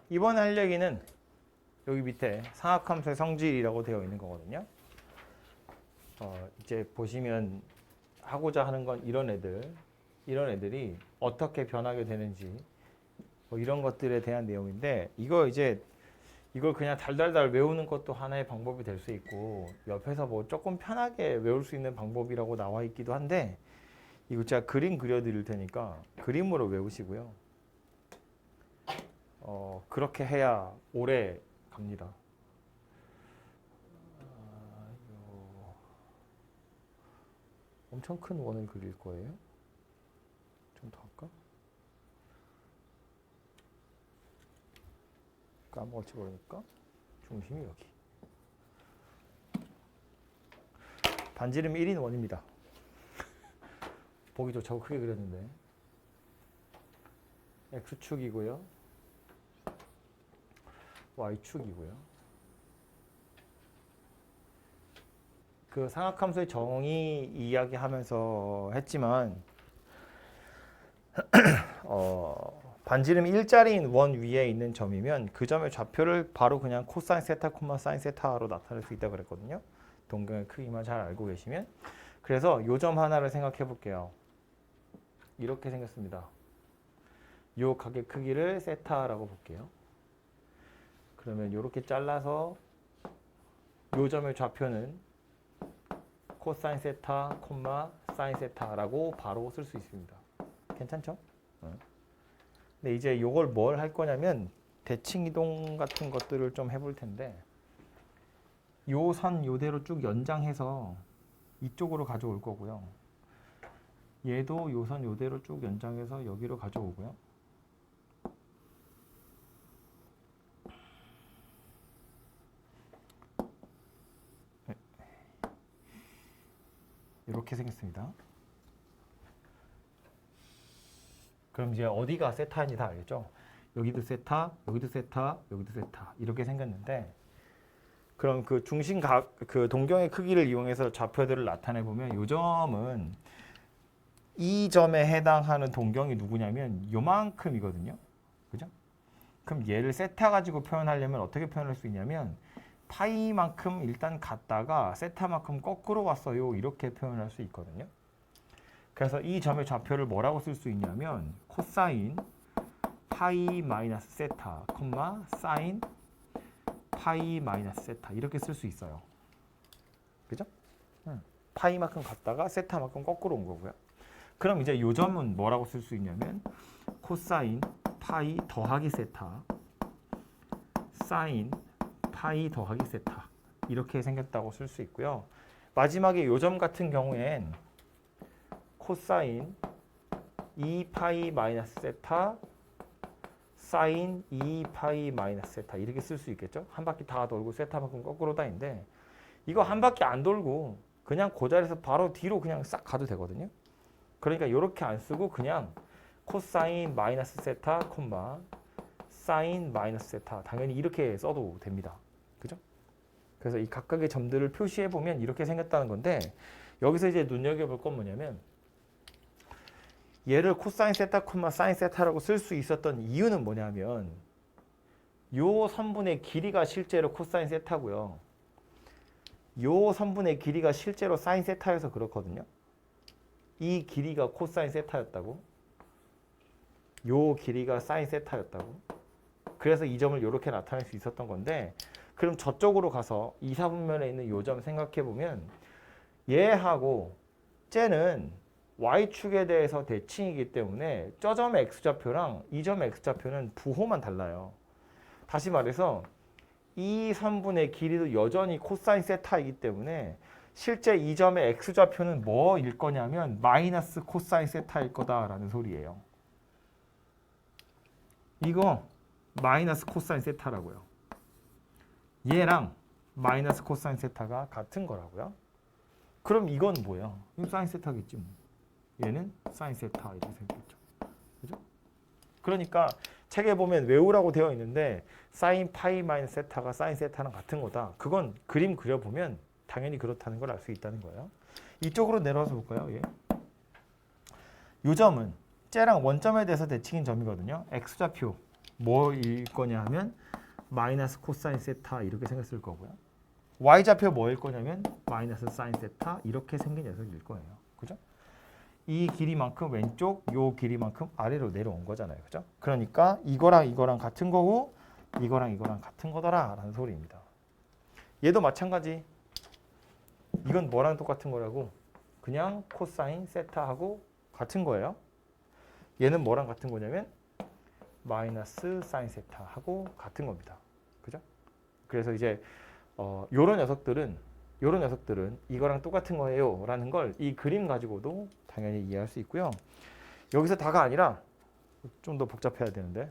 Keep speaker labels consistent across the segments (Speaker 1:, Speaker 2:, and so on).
Speaker 1: 이번에 할 얘기는 여기 밑에 상학함수의 성질이라고 되어 있는 거거든요. 이제 보시면 하고자 하는 건 이런 애들이 어떻게 변하게 되는지 뭐 이런 것들에 대한 내용인데 이걸 그냥 달달달 외우는 것도 하나의 방법이 될 수 있고 옆에서 뭐 조금 편하게 외울 수 있는 방법이라고 나와 있기도 한데 이거 제가 그림 그려드릴 테니까 그림으로 외우시고요. 그렇게 해야 오래 갑니다. 엄청 큰 원을 그릴 거예요. 좀 더 할까? 까먹을지 모르니까 중심이 여기. 반지름 1인 원입니다. 보기 좋자고 크게 그렸는데 X축이고요. Y축이고요. 그 상학함수의 정의 이야기하면서 했지만 반지름 1짜리인 원 위에 있는 점이면 그 점의 좌표를 바로 그냥 코사인 세타, 사인 세타로 나타낼 수 있다고 그랬거든요. 동경의 크기만 잘 알고 계시면. 그래서 요 점 하나를 생각해 볼게요. 이렇게 생겼습니다. 요 각의 크기를 세타라고 볼게요. 그러면 이렇게 잘라서 요 점의 좌표는 코사인 세타, 사인 세타라고 바로 쓸 수 있습니다. 괜찮죠? 근데 이제 요걸 뭘 할 거냐면 대칭 이동 같은 것들을 좀 해볼 텐데 요 선 요대로 쭉 연장해서 이쪽으로 가져올 거고요. 얘도 요 선 요대로 쭉 연장해서 여기로 가져오고요. 이렇게 생겼습니다. 그럼 이제 어디가 세타인지 다 알겠죠? 여기도 세타, 여기도 세타, 여기도 세타 이렇게 생겼는데 그럼 그 중심각, 그 동경의 크기를 이용해서 좌표들을 나타내 보면 이 점은 이 점에 해당하는 동경이 누구냐면 요만큼이거든요. 그죠? 그럼 얘를 세타 가지고 표현하려면 어떻게 표현할 수 있냐면 파이만큼 일단 갔다가 세타만큼 거꾸로 왔어요. 이렇게 표현할 수 있거든요. 그래서 이 점의 좌표를 뭐라고 쓸 수 있냐면 코사인 파이 마이너스 세타, 사인 파이 마이너스 세타 이렇게 쓸 수 있어요. 그죠? 파이만큼 갔다가 세타만큼 거꾸로 온 거고요. 그럼 이제 이 점은 뭐라고 쓸 수 있냐면 코사인 파이 더하기 세타, 사인 파이 더하기 세타 이렇게 생겼다고 쓸 수 있고요. 마지막에 이 점 같은 경우엔 코사인 2파이 마이너스 세타 사인 2파이 마이너스 세타 이렇게 쓸 수 있겠죠? 한 바퀴 다 돌고 세타만큼 거꾸로 다닌데 이거 한 바퀴 안 돌고 그냥 그 자리에서 바로 뒤로 그냥 싹 가도 되거든요. 그러니까 이렇게 안 쓰고 그냥 코사인 마이너스 세타, 사인 마이너스 세타 당연히 이렇게 써도 됩니다. 그죠? 그래서 이 각각의 점들을 표시해 보면 이렇게 생겼다는 건데 여기서 이제 눈여겨볼 건 뭐냐면 얘를 코사인 세타, 사인 세타라고 쓸 수 있었던 이유는 뭐냐면 요 선분의 길이가 실제로 코사인 세타고요. 요 선분의 길이가 실제로 사인 세타여서 그렇거든요. 이 길이가 코사인 세타였다고. 요 길이가 사인 세타였다고. 그래서 이 점을 이렇게 나타낼 수 있었던 건데 그럼 저쪽으로 가서 이사분면에 있는 요 점 생각해 보면 얘하고 쟤는 y축에 대해서 대칭이기 때문에 저 점의 x좌표랑 이 점의 x좌표는 부호만 달라요. 다시 말해서 이 선분의 길이도 여전히 코사인 세타이기 때문에 실제 이 점의 x좌표는 뭐일 거냐면 마이너스 코사인 세타일 거다라는 소리예요. 이거 마이너스 코사인 세타라고요. 얘랑 마이너스 코사인 세타가 같은 거라고요. 그럼 이건 뭐야? 이건 사인 세타겠지 뭐. 얘는 사인 세타 이렇게 생겼죠. 그죠? 그러니까 책에 보면 외우라고 되어 있는데 사인 파이 마이너스 세타가 사인 세타랑 같은 거다. 그건 그림 그려보면 당연히 그렇다는 걸 알 수 있다는 거예요. 이쪽으로 내려와서 볼까요? 예. 이 점은 쟤랑 원점에 대해서 대칭인 점이거든요. x좌표 뭐일 거냐 하면 마이너스 코사인 세타 이렇게 생겼을 거고요. y좌표 뭐일 거냐면 마이너스 사인 세타 이렇게 생긴 녀석일 거예요. 그죠? 이 길이만큼 왼쪽, 요 길이만큼 아래로 내려온 거잖아요. 그죠? 그러니까 이거랑 이거랑 같은 거고 이거랑 이거랑 같은 거더라 라는 소리입니다. 얘도 마찬가지. 이건 뭐랑 똑같은 거라고? 그냥 코사인 세타하고 같은 거예요. 얘는 뭐랑 같은 거냐면 마이너스 사인 세타하고 같은 겁니다. 그죠? 그래서 이제 요런 녀석들은 이거랑 똑같은 거예요 라는 걸 이 그림 가지고도 당연히 이해할 수 있고요. 여기서 다가 아니라 좀 더 복잡해야 되는데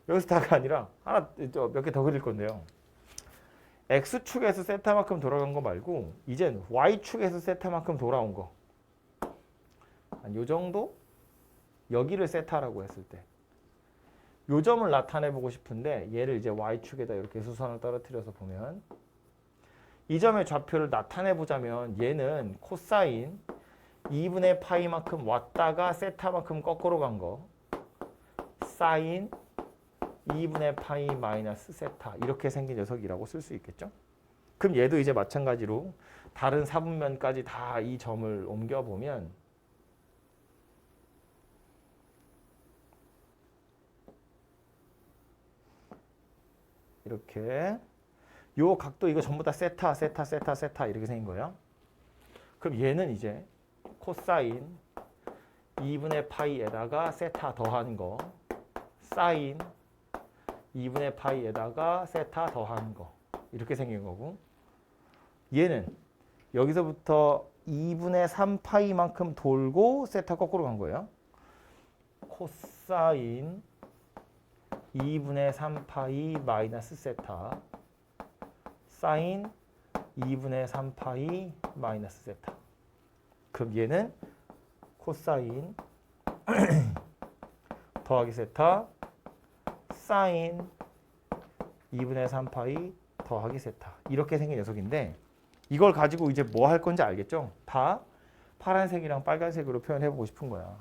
Speaker 1: 여기서 다가 아니라 하나 몇 개 더 그릴 건데요. X축에서 세타만큼 돌아간 거 말고 이젠 Y축에서 세타만큼 돌아온 거. 한 요 정도? 여기를 세타라고 했을 때 요 점을 나타내 보고 싶은데 얘를 이제 Y축에다 이렇게 수선을 떨어뜨려서 보면 이 점의 좌표를 나타내 보자면 얘는 코사인 2분의 파이만큼 왔다가 세타만큼 거꾸로 간 거 사인 2분의 파이 마이너스 세타 이렇게 생긴 녀석이라고 쓸 수 있겠죠. 그럼 얘도 이제 마찬가지로 다른 사분면까지 다 이 점을 옮겨보면 이렇게 요 각도 이거 전부 다 세타 이렇게 생긴 거예요. 그럼 얘는 이제 코사인 2분의 파이에다가 세타 더하는 거 사인 2분의 파이에다가 세타 더하는 거 이렇게 생긴 거고 얘는 여기서부터 2분의 3파이만큼 돌고 세타 거꾸로 간 거예요. 코사인 2분의 3파이 마이너스 세타 사인 2분의 3파이 마이너스 세타. 그럼 얘는 코사인 더하기 세타 사인 2분의 3파이 더하기 세타 이렇게 생긴 녀석인데 이걸 가지고 이제 뭐 할 건지 알겠죠? 다 파란색이랑 빨간색으로 표현해보고 싶은 거야.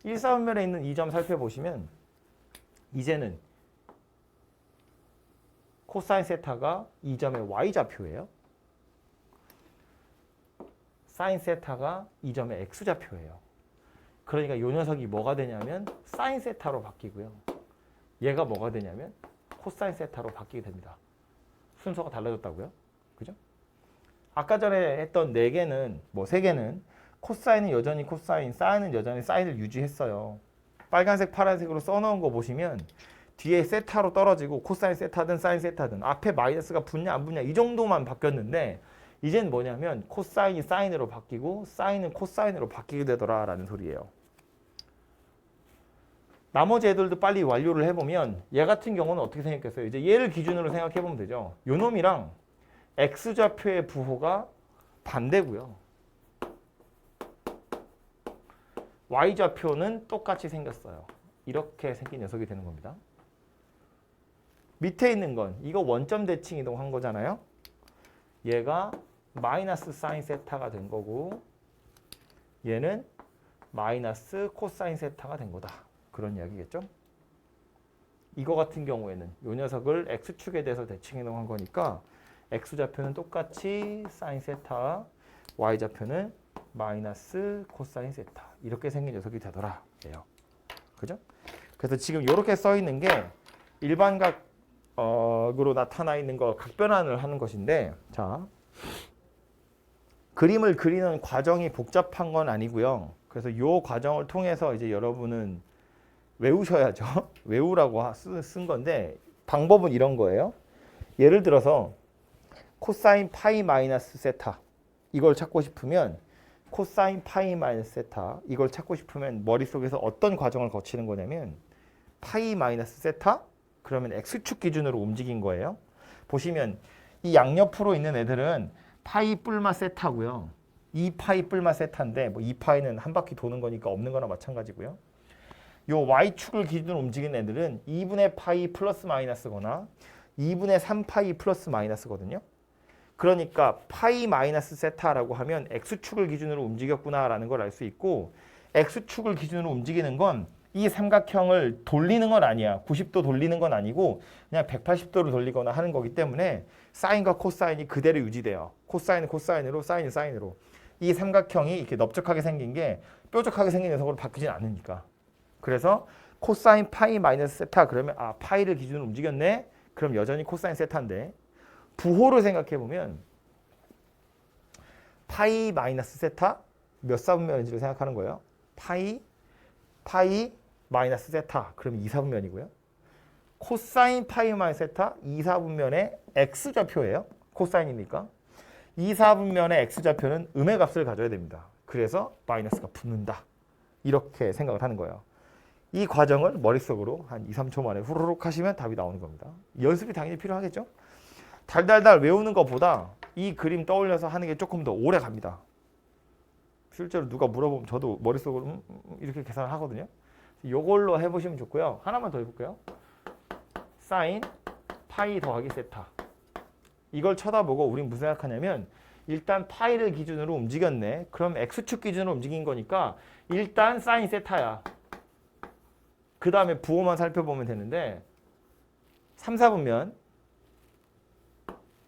Speaker 1: 1사분면에 있는 이 점 살펴보시면 이제는 코사인 세타가 이 점의 y좌표예요. 사인 세타가 이 점의 x좌표예요. 그러니까 이 녀석이 뭐가 되냐면 사인 세타로 바뀌고요. 얘가 뭐가 되냐면 코사인 세타로 바뀌게 됩니다. 순서가 달라졌다고요? 그죠? 아까 전에 했던 4개는 뭐 3개는 코사인은 여전히 코사인, 사인은 여전히 사인을 유지했어요. 빨간색, 파란색으로 써놓은 거 보시면 뒤에 세타로 떨어지고 코사인 세타든 사인 세타든 앞에 마이너스가 붙냐 안 붙냐 이 정도만 바뀌었는데 이젠 뭐냐면 코사인이 사인으로 바뀌고 사인은 코사인으로 바뀌게 되더라 라는 소리예요. 나머지 애들도 빨리 완료를 해보면 얘 같은 경우는 어떻게 생겼겠어요? 이제 얘를 기준으로 생각해보면 되죠. 요 놈이랑 x좌표의 부호가 반대고요. y좌표는 똑같이 생겼어요. 이렇게 생긴 녀석이 되는 겁니다. 밑에 있는 건 이거 원점 대칭 이동한 거잖아요. 얘가 마이너스 사인 세타가 된 거고 얘는 마이너스 코사인 세타가 된 거다. 그런 이야기겠죠. 이거 같은 경우에는 이 녀석을 x축에 대해서 대칭 이동한 거니까 x좌표는 똑같이 사인 세타, y좌표는 마이너스 코사인 세타 이렇게 생긴 녀석이 되더라. 예요. 그죠? 그래서 지금 이렇게 써 있는 게 일반각으로 나타나 있는 거 각변환을 하는 것인데 자 그림을 그리는 과정이 복잡한 건 아니고요. 그래서 이 과정을 통해서 이제 여러분은 외우셔야죠. 외우라고 쓴 건데 방법은 이런 거예요. 예를 들어서 코사인 파이 마이너스 세타 이걸 찾고 싶으면 코사인 파이 마이너스 세타 이걸 찾고 싶으면 머릿속에서 어떤 과정을 거치는 거냐면 파이 마이너스 세타 그러면 x축 기준으로 움직인 거예요. 보시면 이 양옆으로 있는 애들은 파이 뿔마 세타고요. 2파이 뿔마 세타인데 뭐 2파이는 한 바퀴 도는 거니까 없는 거나 마찬가지고요. 요 y축을 기준으로 움직이는 애들은 2분의 파이 플러스 마이너스거나 2분의 3파이 플러스 마이너스거든요. 그러니까 파이 마이너스 세타라고 하면 x축을 기준으로 움직였구나라는 걸 알 수 있고 x축을 기준으로 움직이는 건 이 삼각형을 돌리는 건 아니야. 90도 돌리는 건 아니고 그냥 180도로 돌리거나 하는 거기 때문에 사인과 코사인이 그대로 유지돼요. 코사인은 코사인으로, 사인은 사인으로. 이 삼각형이 이렇게 넓적하게 생긴 게 뾰족하게 생긴 녀석으로 바뀌진 않으니까. 그래서 코사인 파이 마이너스 세타 그러면 아 파이를 기준으로 움직였네. 그럼 여전히 코사인 세타인데 부호를 생각해 보면 파이 마이너스 세타 몇 사분면인지를 생각하는 거예요. 파이 마이너스 세타 그럼 2사분면이고요. 코사인 파이 마이너스 세타 2사분면의 x좌표예요. 코사인이니까. 2사분면의 x좌표는 음의 값을 가져야 됩니다. 그래서 마이너스가 붙는다. 이렇게 생각을 하는 거예요. 이 과정을 머릿속으로 한 2, 3초 만에 후루룩 하시면 답이 나오는 겁니다. 연습이 당연히 필요하겠죠? 달달달 외우는 것보다 이 그림 떠올려서 하는 게 조금 더 오래 갑니다. 실제로 누가 물어보면 저도 머릿속으로 이렇게 계산을 하거든요. 이걸로 해보시면 좋고요. 하나만 더 해볼게요. 사인 파이 더하기 세타. 이걸 쳐다보고 우린 무슨 생각하냐면 일단 파이를 기준으로 움직였네. 그럼 x축 기준으로 움직인 거니까 일단 사인 세타야. 그 다음에 부호만 살펴보면 되는데 3, 4분면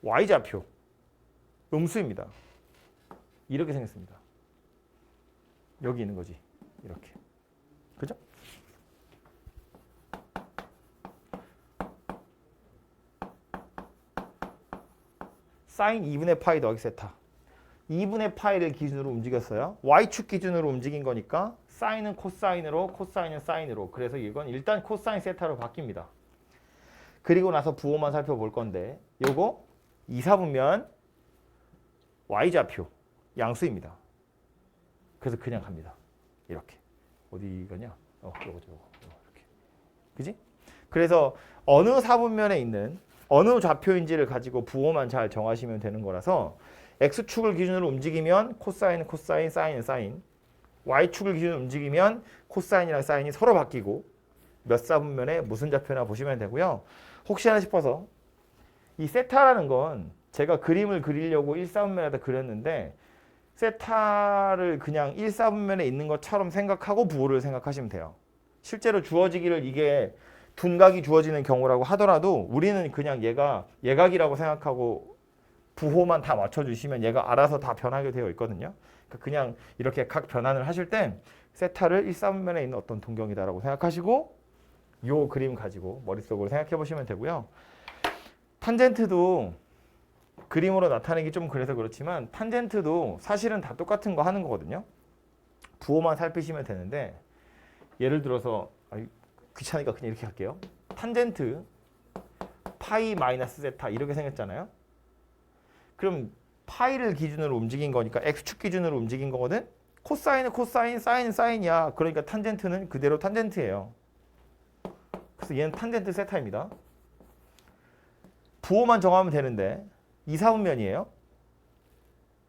Speaker 1: y좌표 음수입니다. 이렇게 생겼습니다. 여기 있는 거지. 이렇게. 그죠? 사인 2분의 파이 더하기 세타. 2분의 파이를 기준으로 움직였어요. y축 기준으로 움직인 거니까 사인은 코사인으로, 코사인은 사인으로. 그래서 이건 일단 코사인 세타로 바뀝니다. 그리고 나서 부호만 살펴볼 건데 요거 2, 4분면 y좌표 양수입니다. 그래서 그냥 갑니다. 이렇게. 어디 가냐? 요거 이렇게. 그지? 그래서 어느 4분면에 있는 어느 좌표인지를 가지고 부호만 잘 정하시면 되는 거라서 x축을 기준으로 움직이면 코사인은 코사인, 사인은 사인. y축을 기준으로 움직이면 코사인이랑 사인이 서로 바뀌고 몇 사분면에 무슨 좌표나 보시면 되고요. 혹시나 싶어서 이 세타라는 건 제가 그림을 그리려고 1사분면에다 그렸는데 세타를 그냥 1사분면에 있는 것처럼 생각하고 부호를 생각하시면 돼요. 실제로 주어지기를 이게 둔각이 주어지는 경우라고 하더라도 우리는 그냥 얘가 예각이라고 생각하고 부호만 다 맞춰주시면 얘가 알아서 다 변하게 되어 있거든요. 그러니까 그냥 이렇게 각 변환을 하실 땐 세타를 1사분면에 있는 어떤 동경이다라고 생각하시고 요 그림 가지고 머릿속으로 생각해 보시면 되고요. 탄젠트도 그림으로 나타내기 좀 그래서 그렇지만 탄젠트도 사실은 다 똑같은 거 하는 거거든요. 부호만 살피시면 되는데 예를 들어서 귀찮으니까 그냥 이렇게 할게요. 탄젠트 파이 마이너스 세타 이렇게 생겼잖아요. 그럼 파이를 기준으로 움직인 거니까 x축 기준으로 움직인 거거든. 코사인은 코사인, 사인은 사인이야. 그러니까 탄젠트는 그대로 탄젠트예요. 그래서 얘는 탄젠트 세타입니다. 부호만 정하면 되는데 2사분면이에요.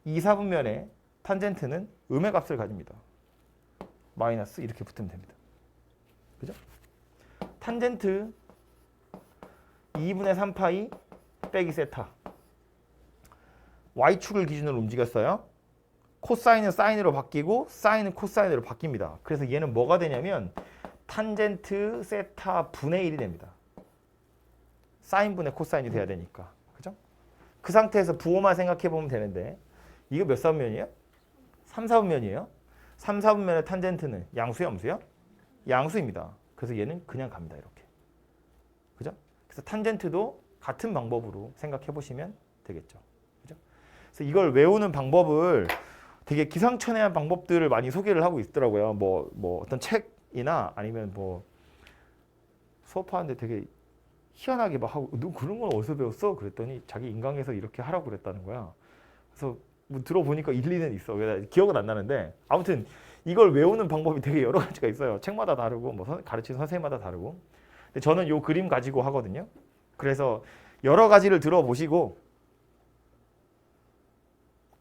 Speaker 1: 2사분면에 탄젠트는 음의 값을 가집니다. 마이너스 이렇게 붙으면 됩니다. 그죠? 탄젠트 2분의 3파이 빼기 세타. y축을 기준으로 움직였어요. 코사인은 사인으로 바뀌고 사인은 코사인으로 바뀝니다. 그래서 얘는 뭐가 되냐면 탄젠트 세타 분의 1이 됩니다. 사인분의 코사인이 돼야 되니까. 그죠? 그 상태에서 부호만 생각해 보면 되는데 이거 몇 사분면이에요? 3, 4분면이에요. 3, 4분면의 탄젠트는 양수야, 음수야? 양수입니다. 그래서 얘는 그냥 갑니다. 이렇게. 그죠? 그래서 탄젠트도 같은 방법으로 생각해 보시면 되겠죠. 그죠? 그래서 이걸 외우는 방법을 되게 기상천외한 방법들을 많이 소개를 하고 있더라고요. 뭐 어떤 책이나 아니면 뭐 수업하는데 되게 희한하게 막 하고 너 그런 건 어디서 배웠어? 그랬더니 자기 인강에서 이렇게 하라고 그랬다는 거야. 그래서 뭐 들어보니까 일리는 있어. 기억은 안 나는데 아무튼 이걸 외우는 방법이 되게 여러 가지가 있어요. 책마다 다르고 뭐 가르치는 선생님마다 다르고. 근데 저는 요 그림 가지고 하거든요. 그래서 여러 가지를 들어보시고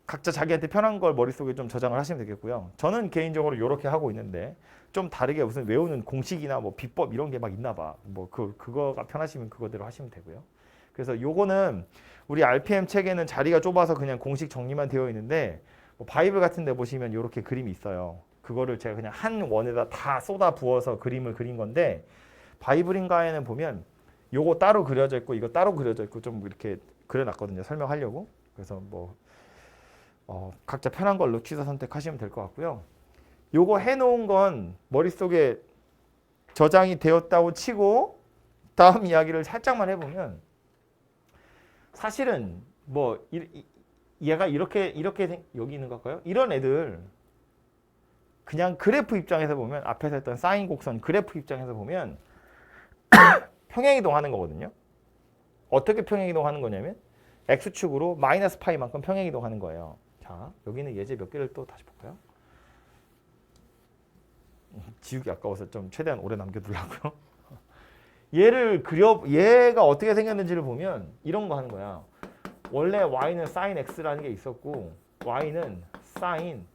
Speaker 1: 각자 자기한테 편한 걸 머릿속에 좀 저장을 하시면 되겠고요. 저는 개인적으로 이렇게 하고 있는데 좀 다르게 무슨 외우는 공식이나 뭐 비법 이런 게 막 있나 봐. 뭐 그거가 편하시면 그거대로 하시면 되고요. 그래서 요거는 우리 RPM 책에는 자리가 좁아서 그냥 공식 정리만 되어 있는데 뭐 바이블 같은 데 보시면 이렇게 그림이 있어요. 그거를 제가 그냥 한 원에다 다 쏟아 부어서 그림을 그린 건데 바이블인가에는 보면 요거 따로 그려져 있고 이거 따로 그려져 있고 좀 이렇게 그려놨거든요. 설명하려고. 그래서 뭐 각자 편한 걸로 취사 선택하시면 될 것 같고요. 요거 해놓은 건 머릿속에 저장이 되었다고 치고 다음 이야기를 살짝만 해보면 사실은 뭐 얘가 이렇게 여기 있는 것 같아요. 이런 애들 그냥 그래프 입장에서 보면 앞에서 했던 사인 곡선 그래프 입장에서 보면 평행이동하는 거거든요. 어떻게 평행이동하는 거냐면 x축으로 마이너스 파이만큼 평행이동하는 거예요. 자, 여기는 예제 몇 개를 또 다시 볼까요? 지우기 아까워서 좀 최대한 오래 남겨두려고요. 얘가 어떻게 생겼는지를 보면 이런 거 하는 거야. 원래 y는 sin x라는 게 있었고 y는 sin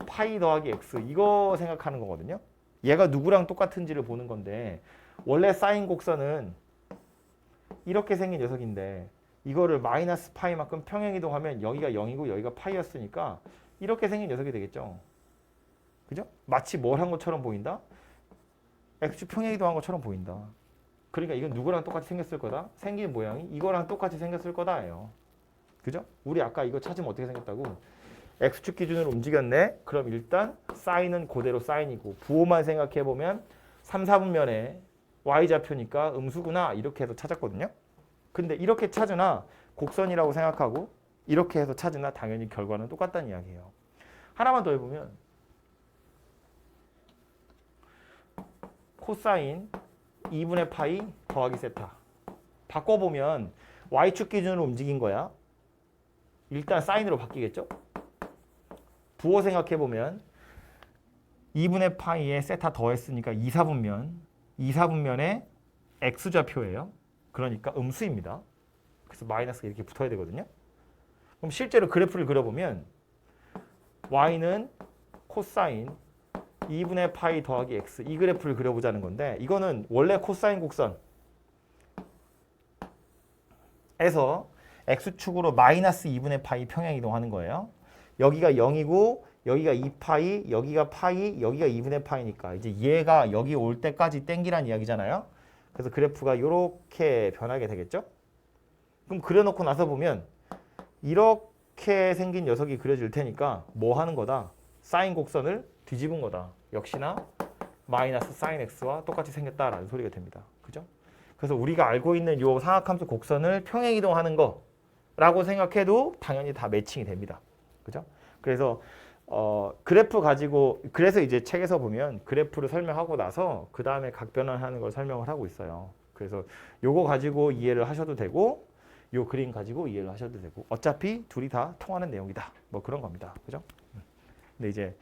Speaker 1: 파이 더하기 x 이거 생각하는 거거든요. 얘가 누구랑 똑같은지를 보는 건데 원래 사인 곡선은 이렇게 생긴 녀석인데 이거를 마이너스 파이만큼 평행이동하면 여기가 0이고 여기가 파이였으니까 이렇게 생긴 녀석이 되겠죠. 그죠? 마치 뭘 한 것처럼 보인다? x축 평행이동한 것처럼 보인다. 그러니까 이건 누구랑 똑같이 생겼을 거다? 생긴 모양이 이거랑 똑같이 생겼을 거다예요. 그죠? 우리 아까 이거 찾으면 어떻게 생겼다고? x축 기준으로 움직였네? 그럼 일단 사인은 그대로 사인이고 부호만 생각해보면 3, 4분면에 y좌표니까 음수구나 이렇게 해서 찾았거든요. 근데 이렇게 찾으나 곡선이라고 생각하고 이렇게 해서 찾으나 당연히 결과는 똑같다는 이야기예요. 하나만 더 해보면 코사인 2분의 파이 더하기 세타 바꿔보면 y축 기준으로 움직인 거야. 일단 사인으로 바뀌겠죠? 부호 생각해보면 2분의 파이에 세타 더했으니까 2, 4분면에 x좌표예요. 그러니까 음수입니다. 그래서 마이너스가 이렇게 붙어야 되거든요. 그럼 실제로 그래프를 그려보면 y는 코사인 2분의 파이 더하기 x 이 그래프를 그려보자는 건데 이거는 원래 코사인 곡선에서 x축으로 마이너스 2분의 파이 평행이동하는 거예요. 여기가 0이고 여기가 2파이, 여기가 파이, 여기가 2분의 파이니까 이제 얘가 여기 올 때까지 땡기란 이야기잖아요. 그래서 그래프가 이렇게 변하게 되겠죠. 그럼 그려놓고 나서 보면 이렇게 생긴 녀석이 그려질 테니까 뭐 하는 거다? 사인 곡선을 뒤집은 거다. 역시나 마이너스 사인 x와 똑같이 생겼다라는 소리가 됩니다. 그죠? 그래서 우리가 알고 있는 이 삼각함수 곡선을 평행이동하는 거라고 생각해도 당연히 다 매칭이 됩니다. 그죠? 그래서 그래프 가지고 그래서 이제 책에서 보면 그래프를 설명하고 나서 그 다음에 각 변환하는 걸 설명을 하고 있어요. 그래서 요거 가지고 이해를 하셔도 되고 요 그림 가지고 이해를 하셔도 되고 어차피 둘이 다 통하는 내용이다. 뭐 그런 겁니다. 그죠? 근데 이제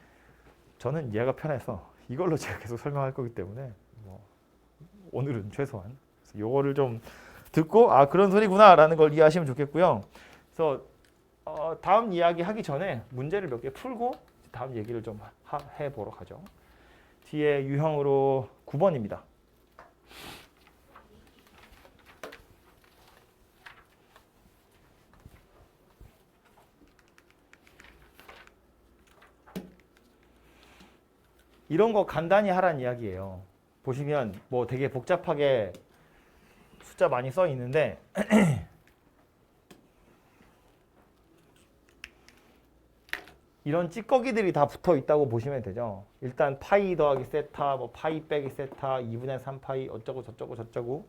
Speaker 1: 저는 이해가 편해서 이걸로 제가 계속 설명할 거기 때문에 뭐 오늘은 최소한 요거를 좀 듣고 아 그런 소리구나라는 걸 이해하시면 좋겠고요. 그래서 다음 이야기 하기 전에 문제를 몇 개 풀고 다음 얘기를 좀 해보러 가죠. 뒤에 유형으로 9번입니다. 이런 거 간단히 하라는 이야기예요. 보시면 뭐 되게 복잡하게 숫자 많이 써 있는데 이런 찌꺼기들이 다 붙어 있다고 보시면 되죠. 일단 파이 더하기 세타, 뭐 파이 빼기 세타, 2분의 3파이 어쩌고 저쩌고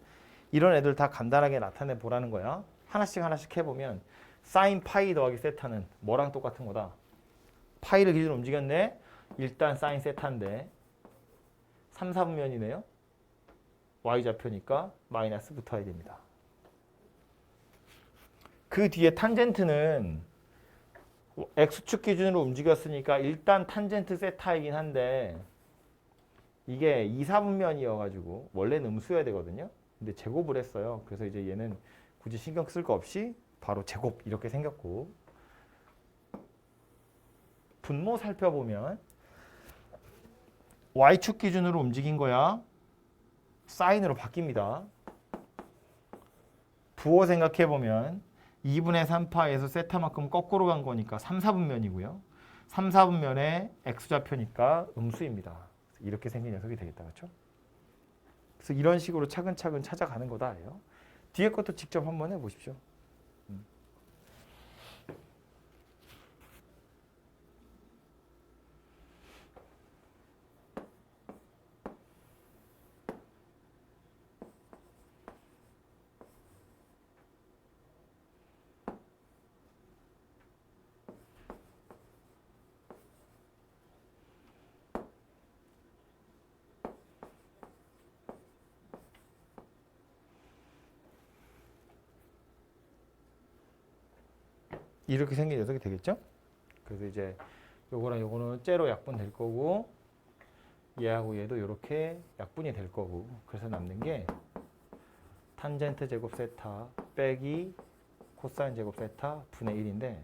Speaker 1: 이런 애들 다 간단하게 나타내 보라는 거야. 하나씩 해보면 사인 파이 더하기 세타는 뭐랑 똑같은 거다. 파이를 기준으로 움직였네. 일단 사인 세타인데 3, 4분면이네요. y좌표니까 마이너스 붙어야 됩니다. 그 뒤에 탄젠트는 x축 기준으로 움직였으니까 일단 탄젠트 세타이긴 한데 이게 2, 4분면이어가지고 원래는 음수여야 되거든요. 근데 제곱을 했어요. 그래서 이제 얘는 굳이 신경 쓸 거 없이 바로 제곱 이렇게 생겼고 분모 살펴보면 y축 기준으로 움직인 거야. 사인으로 바뀝니다. 부호 생각해보면 2분의 3파에서 세타만큼 거꾸로 간 거니까 3, 4분면이고요. 3, 4분면의 x좌표니까 음수입니다. 이렇게 생긴 녀석이 되겠다. 그렇죠? 그래서 이런 식으로 차근차근 찾아가는 거다예요. 뒤에 것도 직접 한번 해보십시오. 이렇게 생긴 녀석이 되겠죠? 그래서 이제 요거랑 요거는 째로 약분 될 거고 얘하고 얘도 이렇게 약분이 될 거고 그래서 남는 게 탄젠트 제곱 세타 빼기 코사인 제곱 세타 분의 1인데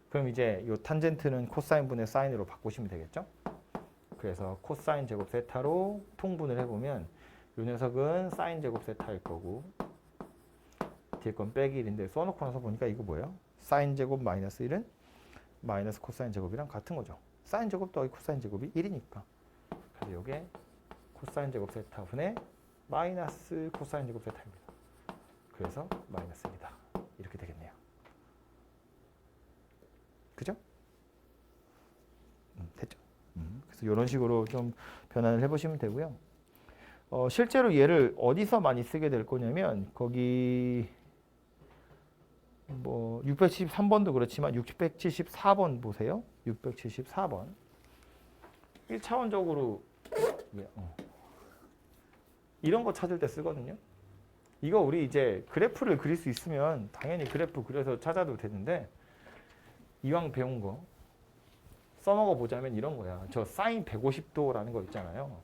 Speaker 1: 그럼 이제 요 탄젠트는 코사인 분의 사인으로 바꾸시면 되겠죠? 그래서 코사인 제곱 세타로 통분을 해보면 요 녀석은 사인 제곱 세타일 거고 뒤에 건 빼기 1인데 써놓고 나서 보니까 이거 뭐예요? 사인 제곱 마이너스 1은 마이너스 코사인 제곱이랑 같은 거죠. 사인 제곱 더하기 코사인 제곱이 1이니까. 그래서 이게 코사인 제곱 세타 분의 마이너스 코사인 제곱 세타입니다. 그래서 마이너스입니다. 이렇게 되겠네요. 그죠? 됐죠? 그래서 이런 식으로 좀 변환을 해보시면 되고요. 실제로 얘를 어디서 많이 쓰게 될 거냐면 거기 뭐 673번도 그렇지만 674번 보세요. 674번. 1차원적으로 이런 거 찾을 때 쓰거든요. 이거 우리 이제 그래프를 그릴 수 있으면 당연히 그래프 그려서 찾아도 되는데 이왕 배운 거 써먹어 보자면 이런 거야. 저 사인 150도라는 거 있잖아요.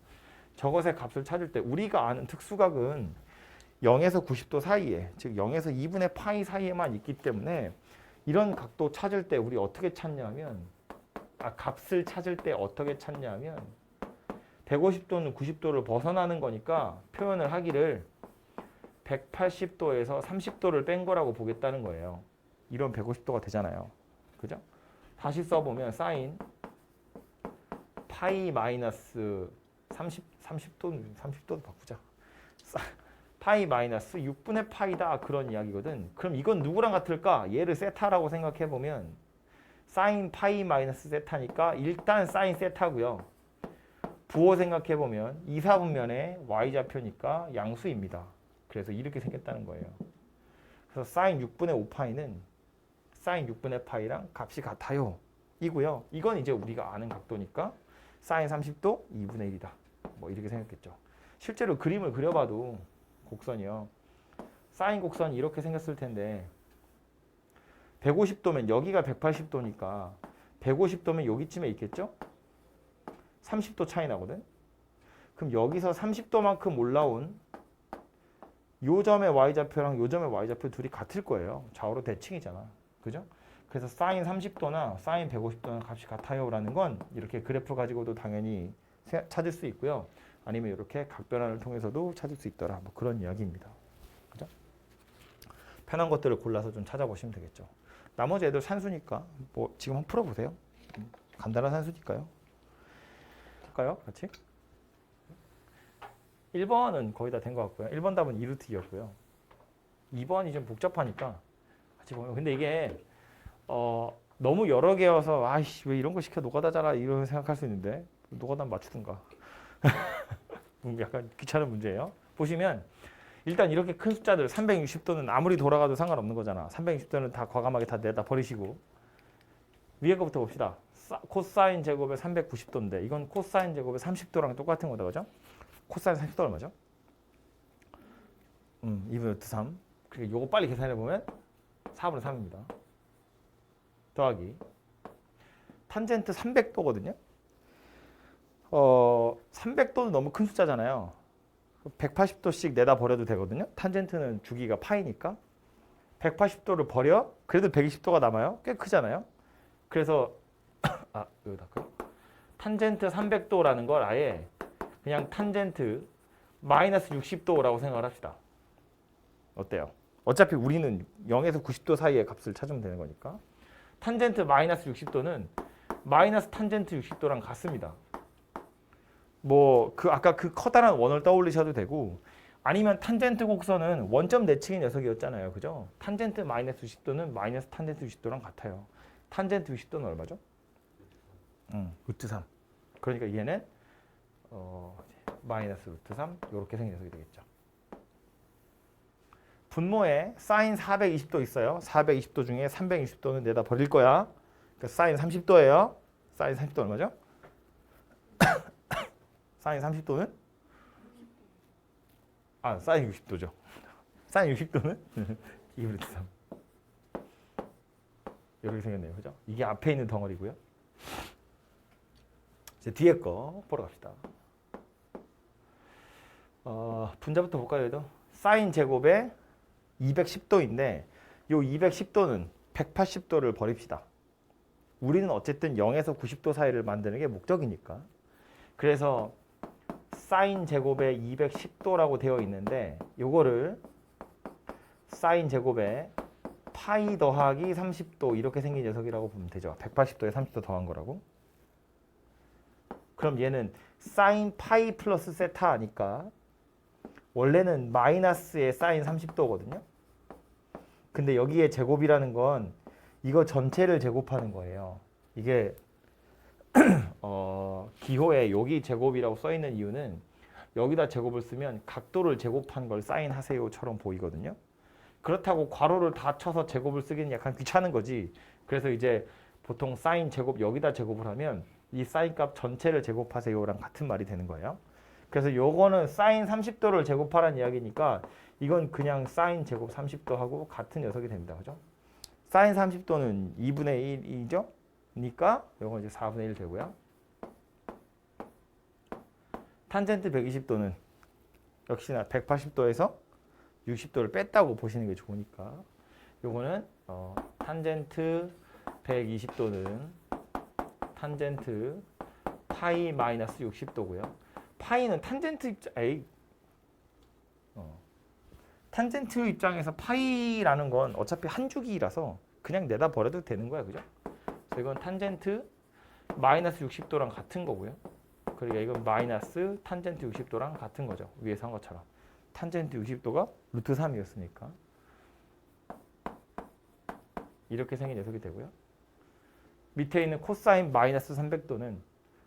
Speaker 1: 저것의 값을 찾을 때 우리가 아는 특수각은 0에서 90도 사이에, 즉 0에서 2분의 파이 사이에만 있기 때문에 이런 각도 찾을 때 우리 어떻게 찾냐면 값을 찾을 때 어떻게 찾냐면 150도는 90도를 벗어나는 거니까 표현을 하기를 180도에서 30도를 뺀 거라고 보겠다는 거예요. 이런 150도가 되잖아요. 그죠? 다시 써보면 사인 파이 마이너스 30도도 바꾸자. 파이 마이너스 6분의 파이다 그런 이야기거든. 그럼 이건 누구랑 같을까? 얘를 세타라고 생각해보면 사인 파이 마이너스 세타니까 일단 사인 세타고요. 부호 생각해보면 2, 4분면의 y좌표니까 양수입니다. 그래서 이렇게 생겼다는 거예요. 그래서 사인 6분의 5파이는 사인 6분의 파이랑 값이 같아요. 이고요. 이건 이제 우리가 아는 각도니까 사인 30도 2분의 1이다. 뭐 이렇게 생겼겠죠. 실제로 그림을 그려봐도 곡선이요. 사인 곡선이 이렇게 생겼을 텐데 150도면 여기가 180도니까 150도면 여기쯤에 있겠죠? 30도 차이 나거든. 그럼 여기서 30도만큼 올라온 요 점의 y좌표랑 요 점의 y좌표 둘이 같을 거예요. 좌우로 대칭이잖아. 그죠? 그래서 사인 30도나 사인 150도나 값이 같아요 라는 건 이렇게 그래프 가지고도 당연히 찾을 수 있고요. 아니면 이렇게 각변환을 통해서도 찾을 수 있더라. 뭐 그런 이야기입니다. 그죠? 편한 것들을 골라서 좀 찾아보시면 되겠죠. 나머지 애들 산수니까 뭐 지금 한번 풀어보세요. 간단한 산수니까요. 할까요? 같이? 1번은 거의 다 된 것 같고요. 1번 답은 2루트 2였고요. 2번이 좀 복잡하니까 같이 보면 근데 이게 너무 여러 개여서 아이씨 왜 이런 거 시켜 노가다잖아 이런 생각할 수 있는데 노가다 맞추든가. 약간 귀찮은 문제예요. 보시면 일단 이렇게 큰 숫자들 360도는 아무리 돌아가도 상관없는 거잖아. 360도는 다 과감하게 다 내다 버리시고 위에 거부터 봅시다. 코사인 제곱의 390도인데 이건 코사인 제곱의 30도랑 똑같은 거다. 그죠? 코사인 30도 얼마죠? 2분의 루트 3. 그러니까 요거 빨리 계산해 보면 4분의 3입니다. 더하기 탄젠트 300도거든요. 300도는 너무 큰 숫자잖아요. 180도씩 내다 버려도 되거든요. 탄젠트는 주기가 파이니까 180도를 버려 그래도 120도가 남아요. 꽤 크잖아요. 그래서 여기다 탄젠트 300도라는 걸 아예 그냥 탄젠트 마이너스 60도라고 생각을 합시다. 어때요? 어차피 우리는 0에서 90도 사이의 값을 찾으면 되는 거니까 탄젠트 마이너스 60도는 마이너스 탄젠트 60도랑 같습니다. 뭐 그 아까 그 커다란 원을 떠올리셔도 되고 아니면 탄젠트 곡선은 원점 내측의 녀석이었잖아요. 그죠? 탄젠트 마이너스 60도는 마이너스 탄젠트 60도랑 같아요. 탄젠트 60도는 얼마죠? 루트 3. 그러니까 얘는 마이너스 루트 3 이렇게 생긴 녀석이 되겠죠. 분모에 사인 420도 있어요. 420도 중에 360도는 내다 버릴 거야. 그러니까 사인 30도예요. 사인 30도 얼마죠? 사인 30도는? 사인 60도죠. 사인 60도는? 2 루트 3. 이렇게 생겼네요. 그죠? 이게 앞에 있는 덩어리고요. 이제 뒤에 거 보러 갑시다. 분자부터 볼까요? 얘도? 사인 제곱에 210도인데 요 210도는 180도를 버립시다. 우리는 어쨌든 0에서 90도 사이를 만드는 게 목적이니까. 그래서 사인 제곱에 210도라고 되어 있는데 요거를 사인 제곱에 파이 더하기 30도 이렇게 생긴 녀석이라고 보면 되죠. 180도에 30도 더한 거라고. 그럼 얘는 사인 파이 플러스 세타니까 원래는 마이너스의 사인 30도거든요. 근데 여기에 제곱이라는 건 이거 전체를 제곱하는 거예요. 이게 기호에 여기 제곱이라고 써 있는 이유는 여기다 제곱을 쓰면 각도를 제곱한 걸 사인 하세요처럼 보이거든요. 그렇다고 괄호를 다 쳐서 제곱을 쓰기는 약간 귀찮은 거지. 그래서 이제 보통 사인 제곱 여기다 제곱을 하면 이 사인 값 전체를 제곱하세요랑 같은 말이 되는 거예요. 그래서 요거는 사인 30도를 제곱하라는 이야기니까 이건 그냥 사인 제곱 30도 하고 같은 녀석이 됩니다. 그죠? 사인 30도는 2분의 1이죠? 니까 요건 이제 4분의 1 되고요. 탄젠트 120도는 역시나 180도에서 60도를 뺐다고 보시는 게 좋으니까 요거는 탄젠트 120도는 탄젠트 파이 마이너스 60도고요. 파이는 탄젠트 탄젠트 입장에서 파이라는 건 어차피 한 주기라서 그냥 내다 버려도 되는 거야. 그죠? 그래서 이건 탄젠트 마이너스 60도랑 같은 거고요. 그러니까 이건 마이너스 탄젠트 60도랑 같은 거죠. 위에서 한 것처럼. 탄젠트 60도가 루트 3이었으니까. 이렇게 생긴 녀석이 되고요. 밑에 있는 코사인 마이너스 300도는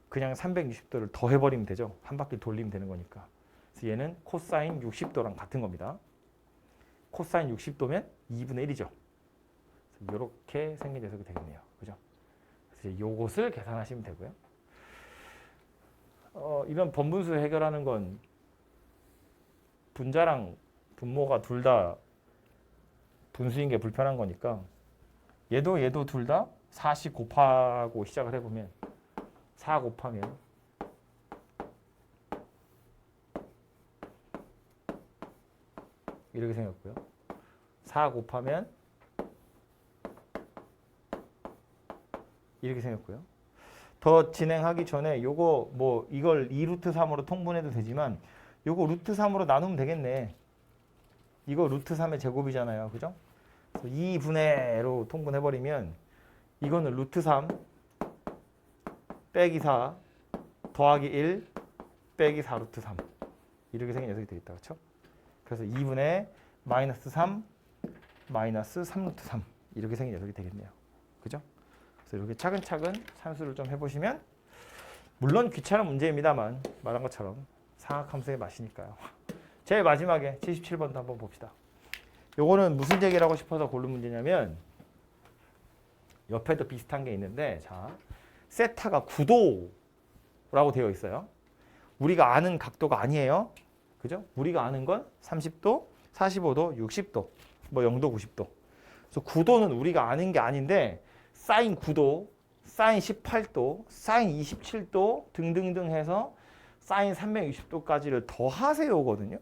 Speaker 1: 그냥 360도를 더해버리면 되죠. 한 바퀴 돌리면 되는 거니까. 그래서 얘는 코사인 60도랑 같은 겁니다. 코사인 60도면 2분의 1이죠. 이렇게 생긴 녀석이 되겠네요. 그죠? 그래서 요것을 계산하시면 되고요. 이런 번분수 해결하는 건 분자랑 분모가 둘 다 분수인 게 불편한 거니까 얘도 둘 다 4씩 곱하고 시작을 해보면 4 곱하면 이렇게 생겼고요. 4 곱하면 이렇게 생겼고요. 더 진행하기 전에 요거 뭐 이걸 2루트 3으로 통분해도 되지만 요거 루트 3으로 나누면 되겠네. 이거 루트 3의 제곱이잖아요. 그죠? 그래서 2분의로 통분해버리면 이거는 루트 3 빼기 4 더하기 1 빼기 4 루트 3 이렇게 생긴 녀석이 되겠다. 그렇죠? 그래서 2분의 마이너스 3 마이너스 3 루트 3 이렇게 생긴 녀석이 되겠네요. 그죠? 그래서 이렇게 차근차근 산수를 좀 해보시면 물론 귀찮은 문제입니다만 말한 것처럼 상학함수의 맛이니까요. 제일 마지막에 77번도 한번 봅시다. 요거는 무슨 얘기를 하고 싶어서 고른 문제냐면 옆에도 비슷한 게 있는데 자 세타가 9도라고 되어 있어요. 우리가 아는 각도가 아니에요. 그죠? 우리가 아는 건 30도, 45도, 60도, 뭐 0도, 90도. 그래서 9도는 우리가 아는 게 아닌데 사인 9도, 사인 18도, 사인 27도 등등등 해서 사인 360도까지를 더하세요거든요.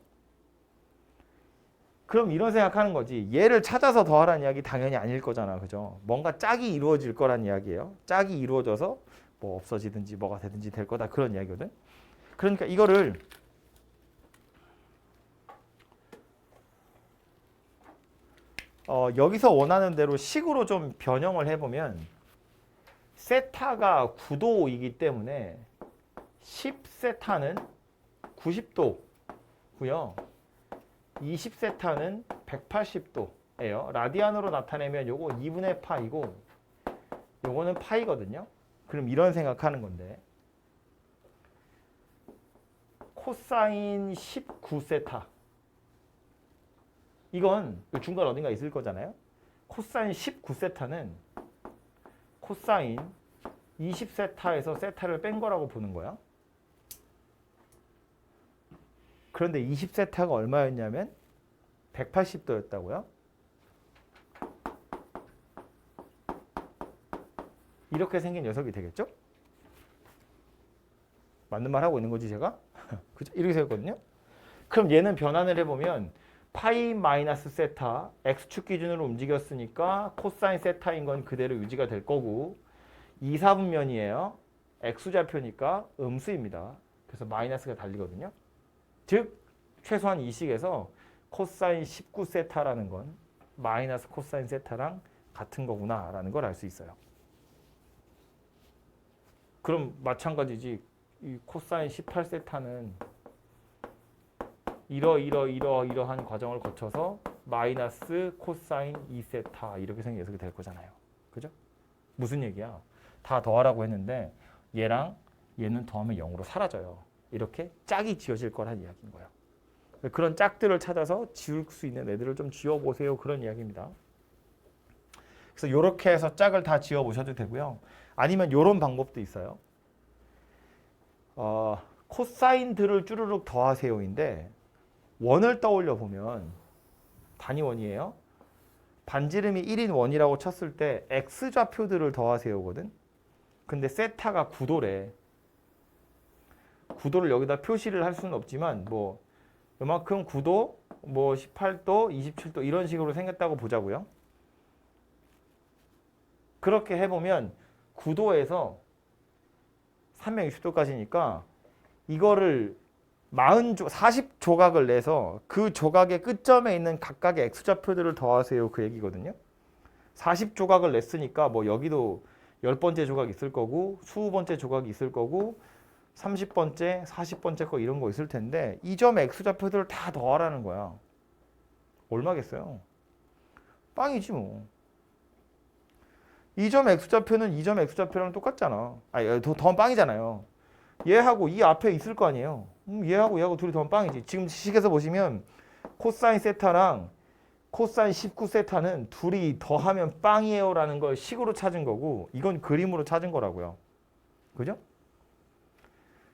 Speaker 1: 그럼 이런 생각하는 거지. 얘를 찾아서 더하라는 이야기 당연히 아닐 거잖아. 그죠? 뭔가 짝이 이루어질 거란 이야기예요. 짝이 이루어져서 뭐 없어지든지 뭐가 되든지 될 거다. 그런 이야기거든. 그러니까 이거를 여기서 원하는 대로 식으로 좀 변형을 해보면 세타가 9도이기 때문에 10세타는 90도고요. 20세타는 180도예요. 라디안으로 나타내면 요거 2분의 파이고 요거는 파이거든요. 그럼 이런 생각하는 건데 코사인 19세타 이건 중간 어딘가 있을 거잖아요. 코사인 19세타는 코사인 20세타에서 세타를 뺀 거라고 보는 거야. 그런데 20세타가 얼마였냐면 180도였다고요. 이렇게 생긴 녀석이 되겠죠? 맞는 말 하고 있는 거지 제가? 그죠? 이렇게 생겼거든요. 그럼 얘는 변환을 해보면 파이 마이너스 세타 x축 기준으로 움직였으니까 코사인 세타인 건 그대로 유지가 될 거고 2, 4분면이에요. x좌표니까 음수입니다. 그래서 마이너스가 달리거든요. 즉 최소한 이 식에서 코사인 19세타라는 건 마이너스 코사인 세타랑 같은 거구나 라는 걸 알 수 있어요. 그럼 마찬가지지. 이 코사인 18세타는 이러한 과정을 거쳐서 마이너스 코사인 2세타 이렇게 생긴 녀석이 될 거잖아요. 그죠? 무슨 얘기야? 다 더하라고 했는데 얘랑 얘는 더하면 0으로 사라져요. 이렇게 짝이 지어질 거란 이야기인 거예요. 그런 짝들을 찾아서 지울 수 있는 애들을 좀 지어보세요. 그런 이야기입니다. 그래서 이렇게 해서 짝을 다 지어보셔도 되고요. 아니면 이런 방법도 있어요. 코사인들을 쭈르륵 더하세요인데 원을 떠올려 보면 단위원이에요. 반지름이 1인 원이라고 쳤을 때 x좌표들을 더하세요거든. 근데 세타가 9도래. 9도를 여기다 표시를 할 수는 없지만 뭐 요만큼 9도, 뭐 18도, 27도 이런 식으로 생겼다고 보자고요. 그렇게 해보면 9도에서 360도까지니까 이거를 40조각을 내서 그 조각의 끝점에 있는 각각의 x좌표들을 더하세요 그 얘기거든요. 40조각을 냈으니까 뭐 여기도 10번째 조각 있을 거고 20번째 조각이 있을 거고 30번째, 40번째 거 이런 거 있을 텐데 이 점 x좌표들을 다 더하라는 거야. 얼마겠어요? 빵이지 뭐. 이 점 x좌표는 이 점 x좌표랑 똑같잖아. 아니, 더하면 빵이잖아요. 얘하고 이 앞에 있을 거 아니에요. 얘하고 둘이 더하면 빵이지. 지금 식에서 보시면 코사인 세타랑 코사인 19세타는 둘이 더하면 빵이에요 라는 걸 식으로 찾은 거고 이건 그림으로 찾은 거라고요. 그죠?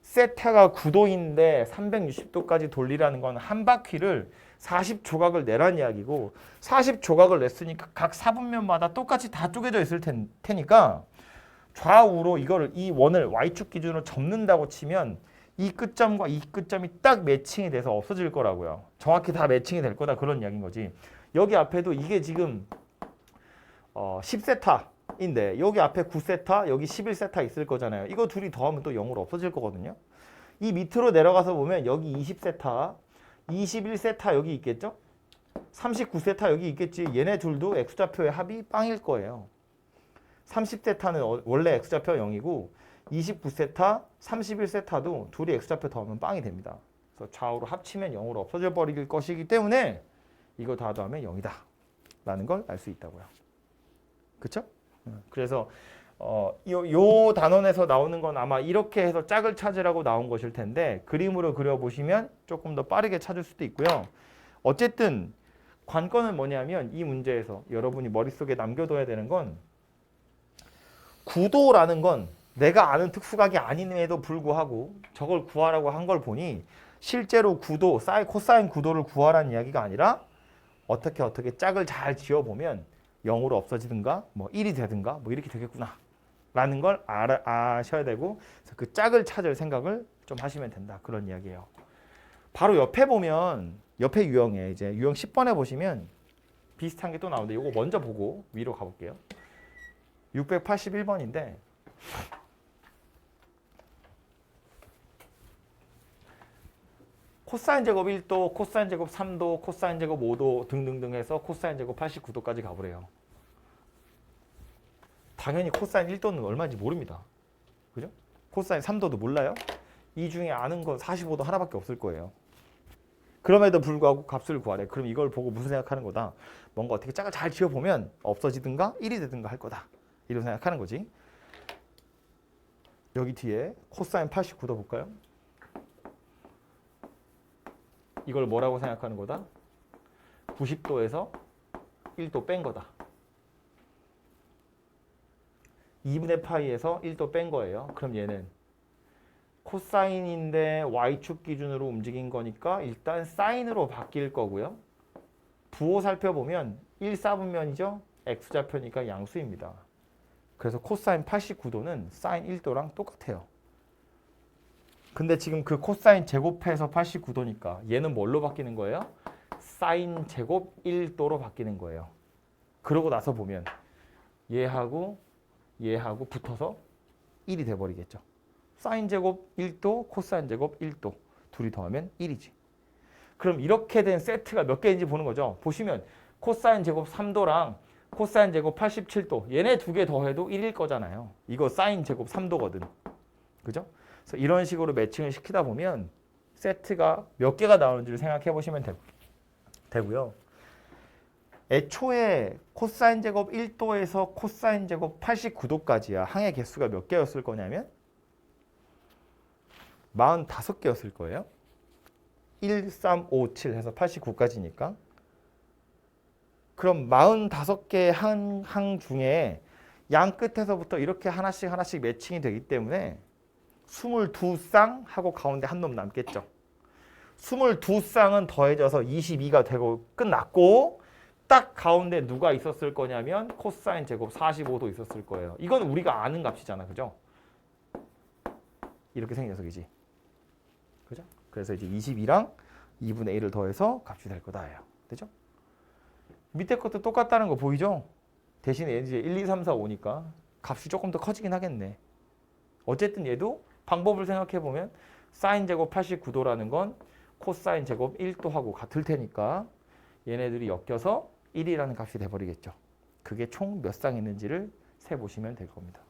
Speaker 1: 세타가 9도인데 360도까지 돌리라는 건 한 바퀴를 40조각을 내란 이야기고 40조각을 냈으니까 각 4분면마다 똑같이 다 쪼개져 있을 테니까 좌우로 이 원을 y축 기준으로 접는다고 치면 이 끝점과 이 끝점이 딱 매칭이 돼서 없어질 거라고요. 정확히 다 매칭이 될 거다 그런 이야기인 거지. 여기 앞에도 이게 지금 10세타인데 여기 앞에 9세타, 여기 11세타 있을 거잖아요. 이거 둘이 더하면 또 0으로 없어질 거거든요. 이 밑으로 내려가서 보면 여기 20세타, 21세타 여기 있겠죠? 39세타 여기 있겠지. 얘네 둘도 x좌표의 합이 빵일 거예요. 30세타는 원래 x좌표 0이고 29세타, 31세타도 둘이 x좌표 더하면 빵이 됩니다. 그래서 좌우로 합치면 0으로 없어져 버릴 것이기 때문에 이거 다 더하면 0이다 라는 걸 알 수 있다고요. 그쵸? 그래서 요 단원에서 나오는 건 아마 이렇게 해서 짝을 찾으라고 나온 것일 텐데 그림으로 그려보시면 조금 더 빠르게 찾을 수도 있고요. 어쨌든 관건은 뭐냐면 이 문제에서 여러분이 머릿속에 남겨둬야 되는 건 9도라는 건 내가 아는 특수각이 아님에도 불구하고 저걸 구하라고 한 걸 보니 실제로 9도, 코사인 9도를 구하라는 이야기가 아니라 어떻게 짝을 잘 지어보면 0으로 없어지든가 뭐 1이 되든가 뭐 이렇게 되겠구나 라는 걸 아셔야 되고 그 짝을 찾을 생각을 좀 하시면 된다 그런 이야기예요. 바로 옆에 보면 옆에 유형에 이제 유형 10번에 보시면 비슷한 게 또 나오는데 이거 먼저 보고 위로 가볼게요. 681번인데 코사인 제곱 1도, 코사인 제곱 3도, 코사인 제곱 5도 등등등 해서 코사인 제곱 89도까지 가보래요. 당연히 코사인 1도는 얼마인지 모릅니다. 그죠? 코사인 3도도 몰라요? 이 중에 아는 건 45도 하나밖에 없을 거예요. 그럼에도 불구하고 값을 구하래. 그럼 이걸 보고 무슨 생각하는 거다? 뭔가 어떻게 짝을 잘 지어보면 없어지든가 1이 되든가 할 거다. 이런 생각하는 거지. 여기 뒤에 코사인 89도 볼까요? 이걸 뭐라고 생각하는 거다? 90도에서 1도 뺀 거다. 2분의 파이에서 1도 뺀 거예요. 그럼 얘는 코사인인데 y축 기준으로 움직인 거니까 일단 사인으로 바뀔 거고요. 부호 살펴보면 1, 4분면이죠. x좌표니까 양수입니다. 그래서 코사인 89도는 사인 1도랑 똑같아요. 근데 지금 그 코사인 제곱해서 89도니까 얘는 뭘로 바뀌는 거예요? 사인 제곱 1도로 바뀌는 거예요. 그러고 나서 보면 얘하고 붙어서 1이 돼버리겠죠. 사인 제곱 1도, 코사인 제곱 1도 둘이 더하면 1이지. 그럼 이렇게 된 세트가 몇 개인지 보는 거죠. 보시면 코사인 제곱 3도랑 코사인 제곱 87도 얘네 두 개 더해도 1일 거잖아요. 이거 사인 제곱 3도거든. 그죠? 그래서 이런 식으로 매칭을 시키다 보면 세트가 몇 개가 나오는지를 생각해 보시면 되고요. 애초에 코사인 제곱 1도에서 코사인 제곱 89도까지야 항의 개수가 몇 개였을 거냐면 45개였을 거예요. 1, 3, 5, 7 해서 89까지니까. 그럼 45개 항 중에 양 끝에서부터 이렇게 하나씩 매칭이 되기 때문에 22쌍 하고 가운데 한 놈 남겠죠. 22쌍은 더해져서 22가 되고 끝났고 딱 가운데 누가 있었을 거냐면 코사인 제곱 45도 있었을 거예요. 이건 우리가 아는 값이잖아. 그죠? 이렇게 생긴 녀석이지. 그죠? 그래서 이제 22랑 2분의 1을 더해서 값이 될 거다예요. 되죠? 밑에 것도 똑같다는 거 보이죠? 대신에 이제 1, 2, 3, 4, 5니까 값이 조금 더 커지긴 하겠네. 어쨌든 얘도 방법을 생각해 보면 사인 제곱 89도라는 건 코사인 제곱 1도하고 같을 테니까 얘네들이 엮여서 1이라는 값이 돼버리겠죠. 그게 총 몇 쌍 있는지를 세보시면 될 겁니다.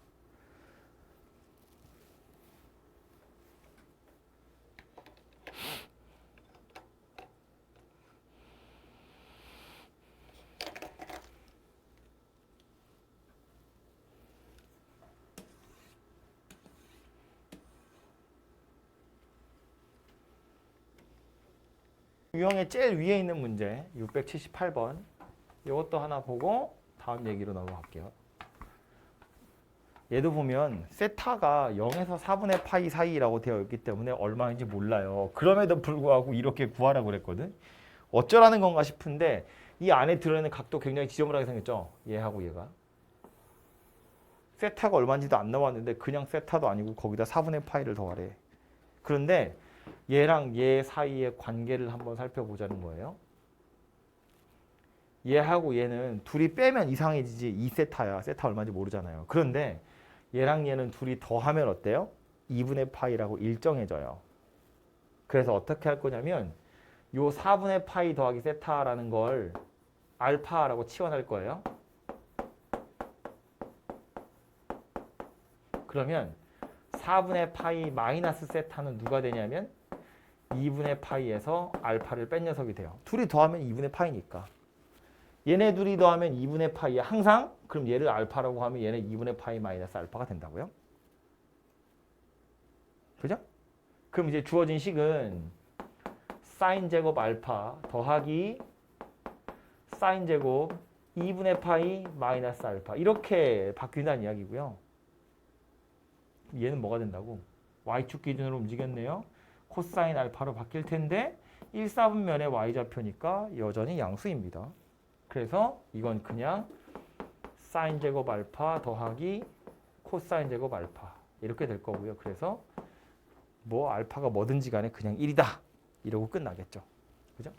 Speaker 1: 유형의 제일 위에 있는 문제 678번 이것도 하나 보고 다음 얘기로 넘어갈게요. 얘도 보면 세타가 0에서 4분의 파이 사이라고 되어 있기 때문에 얼마인지 몰라요. 그럼에도 불구하고 이렇게 구하라고 그랬거든. 어쩌라는 건가 싶은데 이 안에 들어있는 각도 굉장히 지저분하게 생겼죠. 얘하고 얘가. 세타가 얼마인지도 안 나왔는데 그냥 세타도 아니고 거기다 4분의 파이를 더하래. 그런데 얘랑 얘 사이의 관계를 한번 살펴보자는 거예요. 얘하고 얘는 둘이 빼면 이상해지지 2세타야. 세타 얼마인지 모르잖아요. 그런데 얘랑 얘는 둘이 더하면 어때요? 2분의 파이라고 일정해져요. 그래서 어떻게 할 거냐면 요 4분의 파이 더하기 세타라는 걸 알파라고 치환할 거예요. 그러면 4분의 파이 마이너스 세타는 누가 되냐면 2분의 파이에서 알파를 뺀 녀석이 돼요. 둘이 더하면 2분의 파이니까. 얘네 둘이 더하면 2분의 파이야. 항상 그럼 얘를 알파라고 하면 얘는 2분의 파이 마이너스 알파가 된다고요. 그죠? 그럼 이제 주어진 식은 사인 제곱 알파 더하기 사인 제곱 2분의 파이 마이너스 알파 이렇게 바뀐다는 이야기고요. 얘는 뭐가 된다고? y축 기준으로 움직였네요. 코사인 알파로 바뀔 텐데 1, 4분면의 y좌표니까 여전히 양수입니다. 그래서 이건 그냥 사인 제곱 알파 더하기 코사인 제곱 알파 이렇게 될 거고요. 그래서 뭐 알파가 뭐든지 간에 그냥 1이다 이러고 끝나겠죠. 그죠?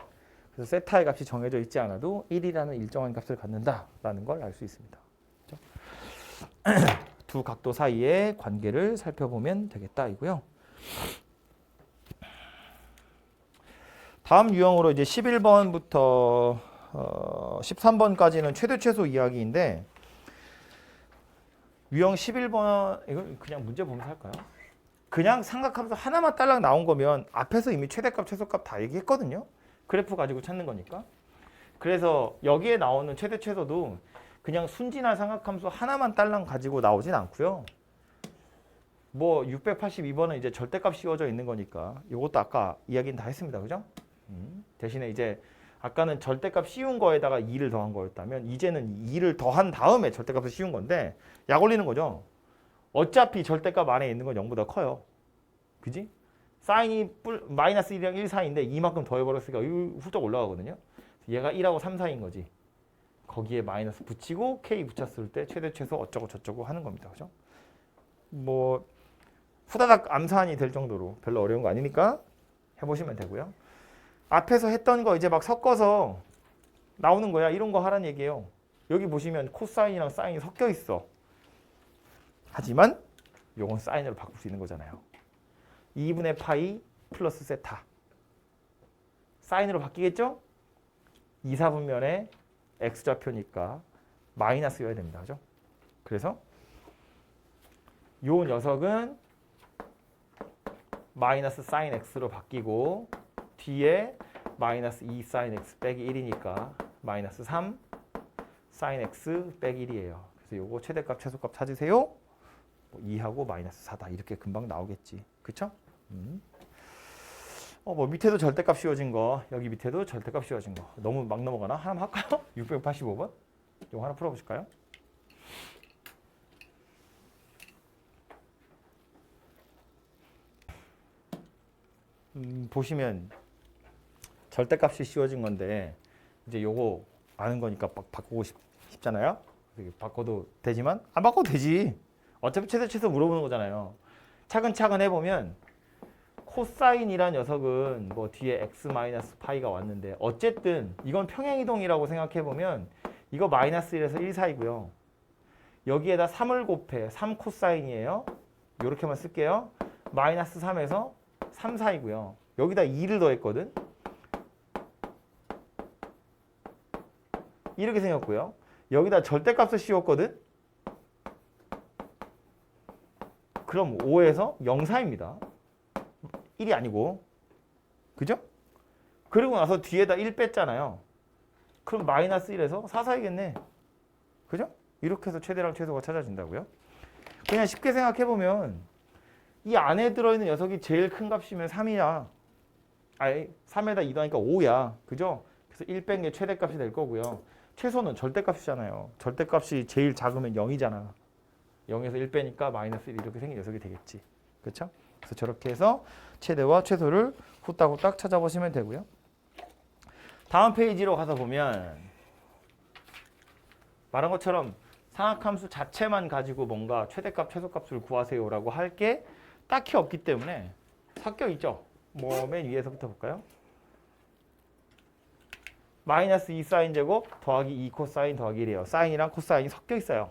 Speaker 1: 그래서 세타의 값이 정해져 있지 않아도 1이라는 일정한 값을 갖는다라는 걸 알 수 있습니다. 그죠? 두 각도 사이의 관계를 살펴보면 되겠다 이고요. 다음 유형으로 이제 11번부터 13번까지는 최대 최소 이야기인데 유형 11번 이거 그냥 문제 보면서 할까요? 그냥 삼각함수 하나만 딸랑 나온 거면 앞에서 이미 최대값, 최소값 다 얘기했거든요. 그래프 가지고 찾는 거니까. 그래서 여기에 나오는 최대, 최소도 그냥 순진한 삼각함수 하나만 딸랑 가지고 나오진 않고요. 뭐 682번은 이제 절대값 씌워져 있는 거니까 이것도 아까 이야기는 다 했습니다. 그죠? 대신에 이제 아까는 절대값 씌운 거에다가 2를 더한 거였다면 이제는 2를 더한 다음에 절대값을 씌운 건데 약 올리는 거죠. 어차피 절대값 안에 있는 건 0보다 커요. 그지? 사인이 마이너스 1이랑 1 사이인데 이만큼 더해버렸으니까 훌쩍 올라가거든요. 얘가 1하고 3 사이인 거지. 거기에 마이너스 붙이고 k 붙였을 때 최대 최소 어쩌고 저쩌고 하는 겁니다. 그죠? 뭐 후다닥 암산이 될 정도로 별로 어려운 거 아니니까 해보시면 되고요. 앞에서 했던 거 이제 막 섞어서 나오는 거야. 이런 거 하라는 얘기예요. 여기 보시면 코사인이랑 사인이 섞여 있어. 하지만 요건 사인으로 바꿀 수 있는 거잖아요. 2분의 파이 플러스 세타. 사인으로 바뀌겠죠? 2, 4분면에 x좌표니까 마이너스여야 됩니다. 그죠? 그래서 요 녀석은 마이너스 사인 x로 바뀌고 뒤에 마이너스 2 사인 x 빼기 1이니까 마이너스 3 사인 x 빼기 1이에요. 그래서 요거 최대값 최소값 찾으세요. 2하고 마이너스 4다. 이렇게 금방 나오겠지. 그쵸? 뭐 밑에도 절대값 씌워진 거, 여기 밑에도 절대값 씌워진 거. 너무 막 넘어가나? 하나 할까요? 685번? 이거 하나 풀어보실까요? 보시면 절대값이 씌워진 건데 이제 요거 아는 거니까 막 바꾸고 싶잖아요. 바꿔도 되지만 안 바꿔도 되지. 어차피 최대 최소 물어보는 거잖아요. 차근차근 해보면 코사인이란 녀석은 뭐 뒤에 x 마이너스 파이가 왔는데 어쨌든 이건 평행이동이라고 생각해보면 이거 마이너스 1에서 1 사이고요. 여기에다 3을 곱해 3 코사인이에요. 이렇게만 쓸게요. 마이너스 3에서 3 사이고요. 여기다 2를 더했거든. 이렇게 생겼고요. 여기다 절대값을 씌웠거든. 그럼 5에서 0 사이입니다. 1이 아니고. 그죠? 그리고 나서 뒤에다 1 뺐잖아요. 그럼 마이너스 1에서 4 사이겠네. 그죠? 이렇게 해서 최대랑 최소가 찾아진다고요. 그냥 쉽게 생각해보면 이 안에 들어있는 녀석이 제일 큰 값이면 3이야. 아니 3에다 2 더하니까 5야. 그죠? 그래서 1 뺀 게 최대값이 될 거고요. 최소는 절대값이잖아요. 절대값이 제일 작으면 0이잖아. 0에서 1 빼니까 마이너스 1 이렇게 생긴 녀석이 되겠지. 그렇죠? 그래서 저렇게 해서 최대와 최소를 후딱후딱 찾아보시면 되고요. 다음 페이지로 가서 보면 말한 것처럼 상악함수 자체만 가지고 뭔가 최대값, 최소값을 구하세요라고 할 게 딱히 없기 때문에 섞여 있죠. 뭐 맨 위에서부터 볼까요? 마이너스 2 사인 제곱 더하기 2 코사인 더하기 1이에요. 사인이랑 코사인이 섞여 있어요.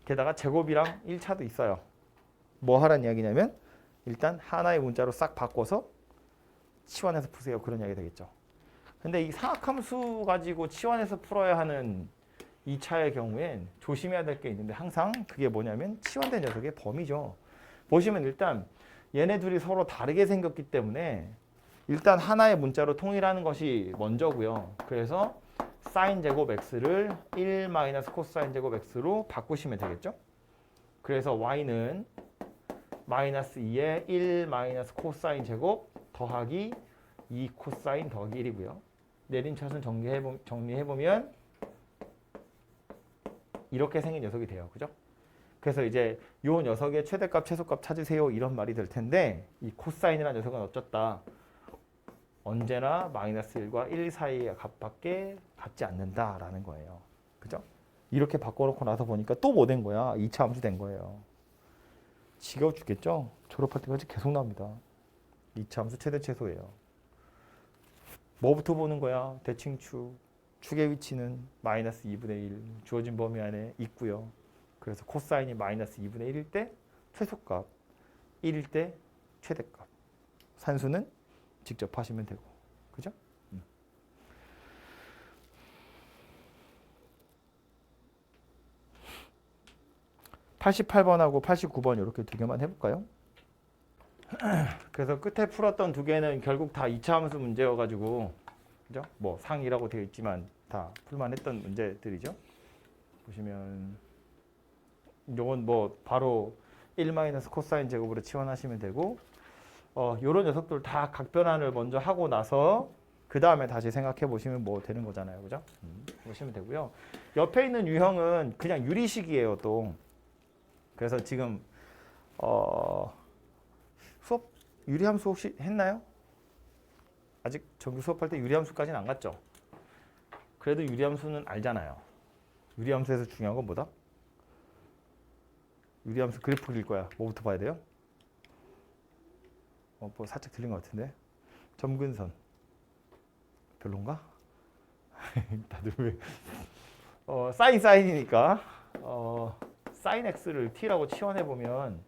Speaker 1: 게다가 제곱이랑 1차도 있어요. 뭐 하라는 이야기냐면 일단 하나의 문자로 싹 바꿔서 치환해서 푸세요. 그런 이야기 되겠죠. 근데 이 상악함수 가지고 치환해서 풀어야 하는 2차의 경우엔 조심해야 될 게 있는데 항상 그게 뭐냐면 치환된 녀석의 범위죠. 보시면 일단 얘네 둘이 서로 다르게 생겼기 때문에 일단 하나의 문자로 통일하는 것이 먼저고요. 그래서 사인 제곱 x를 1 마이너스 코사인 제곱 x로 바꾸시면 되겠죠. 그래서 y는 마이너스 2에 1 마이너스 코사인 제곱 더하기 2 코사인 더하기 1이고요. 내림차순 정리해보면 이렇게 생긴 녀석이 돼요. 그죠? 그래서 이제 이 녀석의 최대값, 최소값 찾으세요. 이런 말이 될 텐데 이 코사인이라는 녀석은 어쩌다 언제나 마이너스 1과 1 사이의 값밖에 갖지 않는다라는 거예요. 그죠? 이렇게 바꿔놓고 나서 보니까 또 뭐 된 거야? 2차 함수 된 거예요. 지겨워 죽겠죠? 졸업할 때까지 계속 나옵니다. 2차 함수 최대 최소예요. 뭐부터 보는 거야? 대칭축. 축의 위치는 마이너스 2분의 1 주어진 범위 안에 있고요. 그래서 코사인이 마이너스 2분의 1일 때 최소값, 1일 때 최대값. 산수는 직접 하시면 되고. 그죠? 88번하고 89번 이렇게 두 개만 해볼까요? 그래서 끝에 풀었던 두 개는 결국 다 2차 함수 문제여가지고, 그죠? 뭐 상이라고 되어 있지만 다 풀만했던 문제들이죠. 보시면 요건 뭐 바로 1 코사인 제곱으로 치환하시면 되고, 요런 녀석들 다 각변환을 먼저 하고 나서 그 다음에 다시 생각해 보시면 뭐 되는 거잖아요, 그죠? 보시면 되고요. 옆에 있는 유형은 그냥 유리식이에요, 또. 그래서 지금 수업 유리함수 혹시 했나요? 아직 정규 수업할 때 유리함수까지는 안 갔죠? 그래도 유리함수는 알잖아요. 유리함수에서 중요한 건 뭐다? 유리함수 그래프 그릴 거야. 뭐부터 봐야 돼요? 뭐 살짝 틀린 것 같은데. 점근선. 별론가? 다들 왜? 사인이니까. 사인 x를 t라고 치환해 보면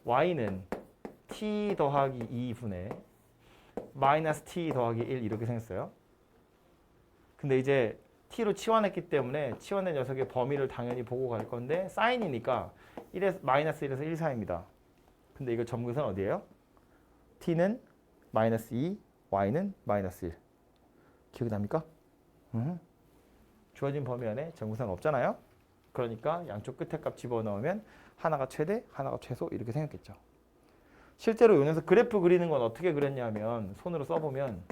Speaker 1: y는 t 더하기 2분의 마이너스 t 더하기 1 이렇게 생겼어요. 근데 이제 t로 치환했기 때문에 치환된 녀석의 범위를 당연히 보고 갈 건데 사인이니까 1에서 마이너스 1에서 1 사이입니다. 근데 이거 점근선 어디예요? t는 마이너스 2, y는 마이너스 1. 기억이 납니까? 주어진 범위 안에 점근선 없잖아요. 그러니까 양쪽 끝에 값 집어넣으면 하나가 최대, 하나가 최소 이렇게 생겼겠죠. 실제로 여기서 그래프 그리는 건 어떻게 그렸냐면 손으로 써보면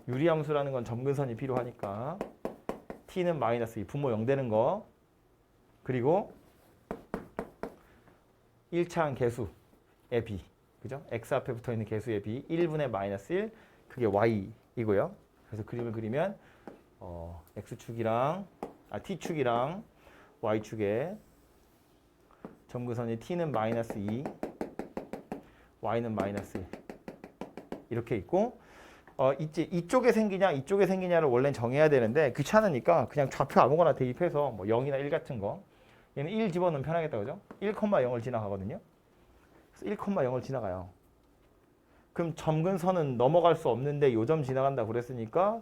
Speaker 1: 유리함수라는 건 점근선이 필요하니까 t는 마이너스 2, 분모 0 되는 거, 그리고 1차항 개수의 b, 그죠? x 앞에 붙어 있는 개수의 b, 1분의 마이너스 1, 그게 y이고요. 그래서 그림을 그리면 x축이랑 t축이랑 y축에 점근선이 t는 마이너스 2, y는 마이너스 1 이렇게 있고, 이쪽에 생기냐 이쪽에 생기냐를 원래는 정해야 되는데 귀찮으니까 그냥 좌표 아무거나 대입해서 뭐 0이나 1 같은 거, 얘는 1 집어넣으면 편하겠다, 그죠? 1,0을 지나가거든요. 그래서 1,0을 지나가요. 그럼 점근선은 넘어갈 수 없는데 요점 지나간다 그랬으니까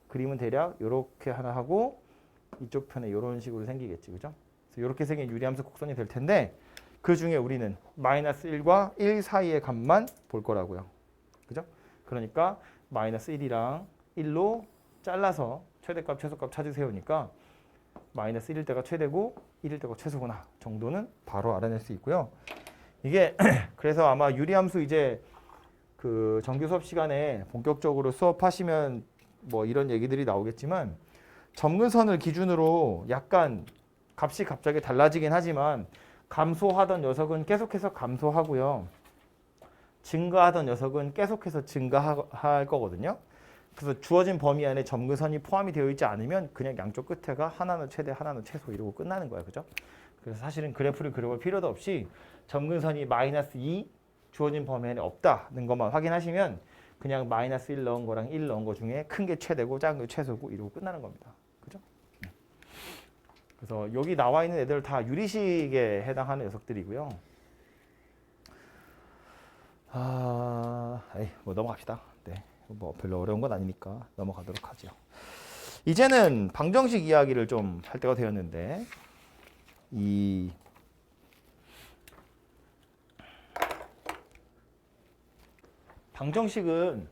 Speaker 1: 그림은 대략 이렇게 하나 하고 이쪽 편에 이런 식으로 생기겠지, 그죠? 그래서 이렇게 생긴 유리함수 곡선이 될 텐데 그 중에 우리는 마이너스 1과 1 사이의 값만 볼 거라고요, 그죠? 그러니까 마이너스 1이랑 1로 잘라서 최대값, 최소값 찾으세요니까 마이너스 1일 때가 최대고 1일 때가 최소구나 정도는 바로 알아낼 수 있고요. 이게 그래서 아마 유리함수 이제 그 정규 수업 시간에 본격적으로 수업하시면 뭐 이런 얘기들이 나오겠지만 점근선을 기준으로 약간 값이 갑자기 달라지긴 하지만 감소하던 녀석은 계속해서 감소하고요. 증가하던 녀석은 계속해서 증가할 거거든요. 그래서 주어진 범위 안에 점근선이 포함이 되어 있지 않으면 그냥 양쪽 끝에가 하나는 최대, 하나는 최소 이러고 끝나는 거예요, 그죠? 그래서 사실은 그래프를 그려볼 필요도 없이 점근선이 마이너스 2 주어진 범위 안에 없다는 것만 확인하시면 그냥 마이너스 1 넣은 거랑 1 넣은 거 중에 큰 게 최대고 작은 게 최소고 이러고 끝나는 겁니다, 그죠? 그래서 여기 나와 있는 애들 다 유리식에 해당하는 녀석들이고요. 뭐 넘어갑시다. 네, 뭐 별로 어려운 건 아니니까 넘어가도록 하죠. 이제는 방정식 이야기를 좀 할 때가 되었는데 이 방정식은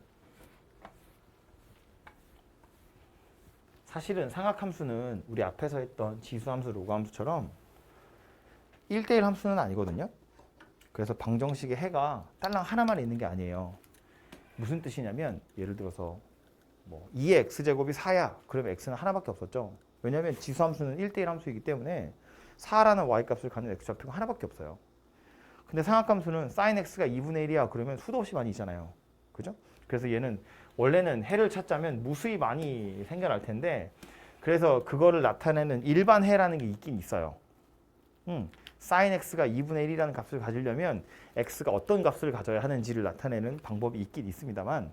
Speaker 1: 사실은 상학함수는 우리 앞에서 했던 지수함수, 로그함수처럼 1대1 함수는 아니거든요. 그래서 방정식의 해가 딸랑 하나만 있는 게 아니에요. 무슨 뜻이냐면 예를 들어서 뭐 2의 x제곱이 4야. 그러면 x는 하나밖에 없었죠. 왜냐하면 지수함수는 1대1 함수이기 때문에 4라는 y값을 갖는 x좌표가 하나밖에 없어요. 근데 상학함수는 sin x가 2분의 1이야. 그러면 수도 없이 많이 있잖아요, 그죠? 그래서 얘는 원래는 해를 찾자면 무수히 많이 생겨날 텐데 그래서 그거를 나타내는 일반 해라는 게 있긴 있어요. sin x가 2분의 1이라는 값을 가지려면 x가 어떤 값을 가져야 하는지를 나타내는 방법이 있긴 있습니다만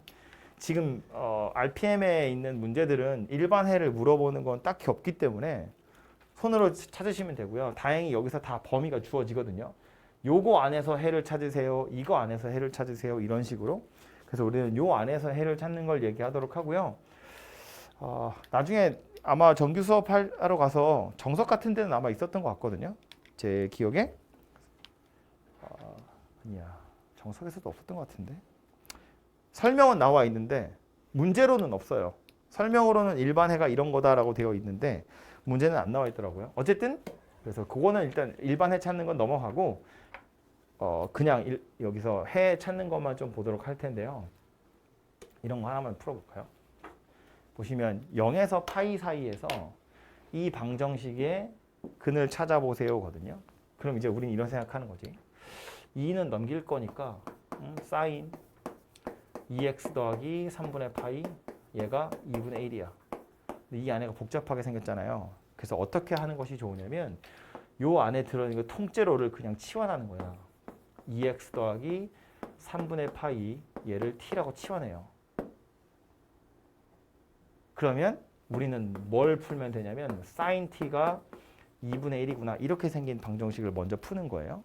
Speaker 1: 지금 RPM에 있는 문제들은 일반 해를 물어보는 건 딱히 없기 때문에 손으로 찾으시면 되고요. 다행히 여기서 다 범위가 주어지거든요. 요거 안에서 해를 찾으세요. 이거 안에서 해를 찾으세요. 이런 식으로. 그래서 우리는 요 안에서 해를 찾는 걸 얘기하도록 하고요. 나중에 아마 정규 수업하러 가서 정석 같은 데는 아마 있었던 것 같거든요. 제 기억에. 아니야. 정석에서도 없었던 것 같은데. 설명은 나와 있는데 문제로는 없어요. 설명으로는 일반해가 이런 거다라고 되어 있는데 문제는 안 나와 있더라고요. 어쨌든 그래서 그거는 일단 일반해 찾는 건 넘어가고 그냥 여기서 해 찾는 것만 좀 보도록 할 텐데요. 이런 거 하나만 풀어볼까요? 보시면 0에서 파이 사이에서 이 방정식의 근을 찾아보세요거든요. 그럼 이제 우리는 이런 생각하는 거지. 2는 넘길 거니까 사인 2x 더하기 3분의 파이 얘가 2분의 1이야. 근데 이 안에가 복잡하게 생겼잖아요. 그래서 어떻게 하는 것이 좋으냐면 요 안에 들어있는 그 통째로를 그냥 치환하는 거야. 2x 더하기 3분의 파이 얘를 t라고 치환해요. 그러면 우리는 뭘 풀면 되냐면 sin t가 2분의 1이구나 이렇게 생긴 방정식을 먼저 푸는 거예요.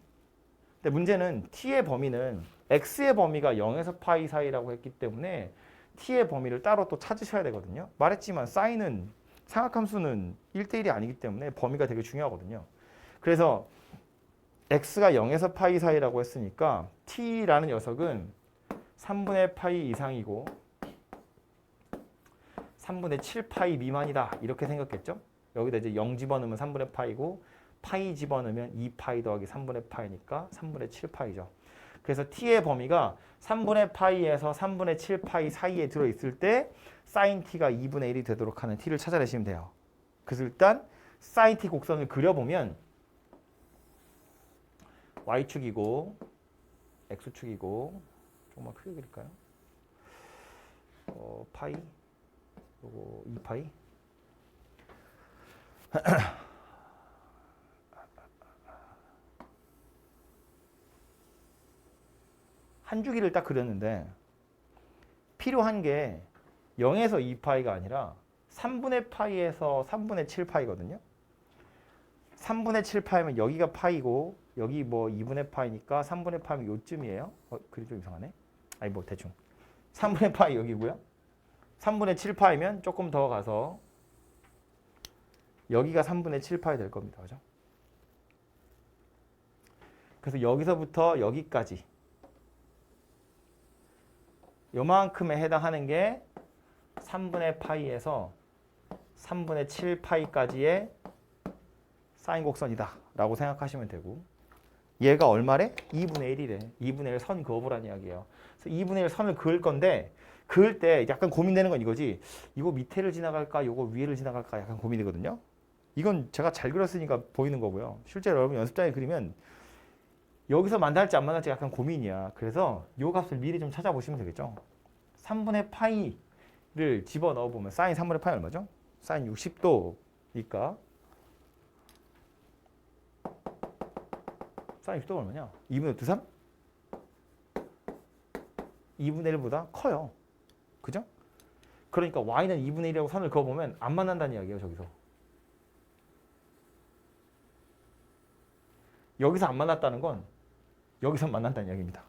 Speaker 1: 근데 문제는 t의 범위는 x의 범위가 0에서 파이 사이라고 했기 때문에 t의 범위를 따로 또 찾으셔야 되거든요. 말했지만 sin은 상악함수는 1대1이 아니기 때문에 범위가 되게 중요하거든요. 그래서 x가 0에서 파이 사이라고 했으니까 t라는 녀석은 3분의 파이 이상이고 3분의 7파이 미만이다 이렇게 생겼겠죠. 여기다 이제 0 집어넣으면 3분의 파이고 파이 집어넣으면 2파이 더하기 3분의 파이니까 3분의 7파이죠. 그래서 t의 범위가 3분의 파이에서 3분의 7파이 사이에 들어있을 때 sin t가 2분의 1이 되도록 하는 t를 찾아내시면 돼요. 그래서 일단 sin t 곡선을 그려보면 y축이고 x축이고 조금만 크게 그릴까요? 파이 요거 2파이 한 주기를 딱 그렸는데 필요한 게 0에서 2파이가 아니라 3분의 파이에서 3분의 7파이거든요. 3분의 7파이면 여기가 파이고 여기 뭐 2분의 파이니까 3분의 파이면 요쯤이에요. 그림 좀 이상하네. 아니 뭐 대충 3분의 파이 여기고요. 3분의 7파이면 조금 더 가서 여기가 3분의 7파이 될 겁니다. 그죠? 그래서 여기서부터 여기까지 요만큼에 해당하는 게 3분의 파이에서 3분의 7파이까지의 사인 곡선이다 라고 생각하시면 되고 얘가 얼마래? 2분의 1이래. 2분의 1 선 그어보란 이야기예요. 그래서 2분의 1 선을 그을 건데 그을 때 약간 고민되는 건 이거지. 이거 밑에를 지나갈까? 이거 위에를 지나갈까? 약간 고민이거든요. 이건 제가 잘 그렸으니까 보이는 거고요. 실제로 여러분 연습장에 그리면 여기서 만날지 안 만날지 약간 고민이야. 그래서 이 값을 미리 좀 찾아보시면 되겠죠. 3분의 파이를 집어넣어 보면 사인 3분의 파이 얼마죠? 사인 60도니까 사인 60도가 얼마냐? 2분의 2, 3? 2분의 1보다 커요. 그죠? 그러니까 y는 2분의 1이라고 선을 그어보면 안 만난다는 이야기예요. 저기서. 여기서 안 만났다는 건 여기서 만난다는 이야기입니다.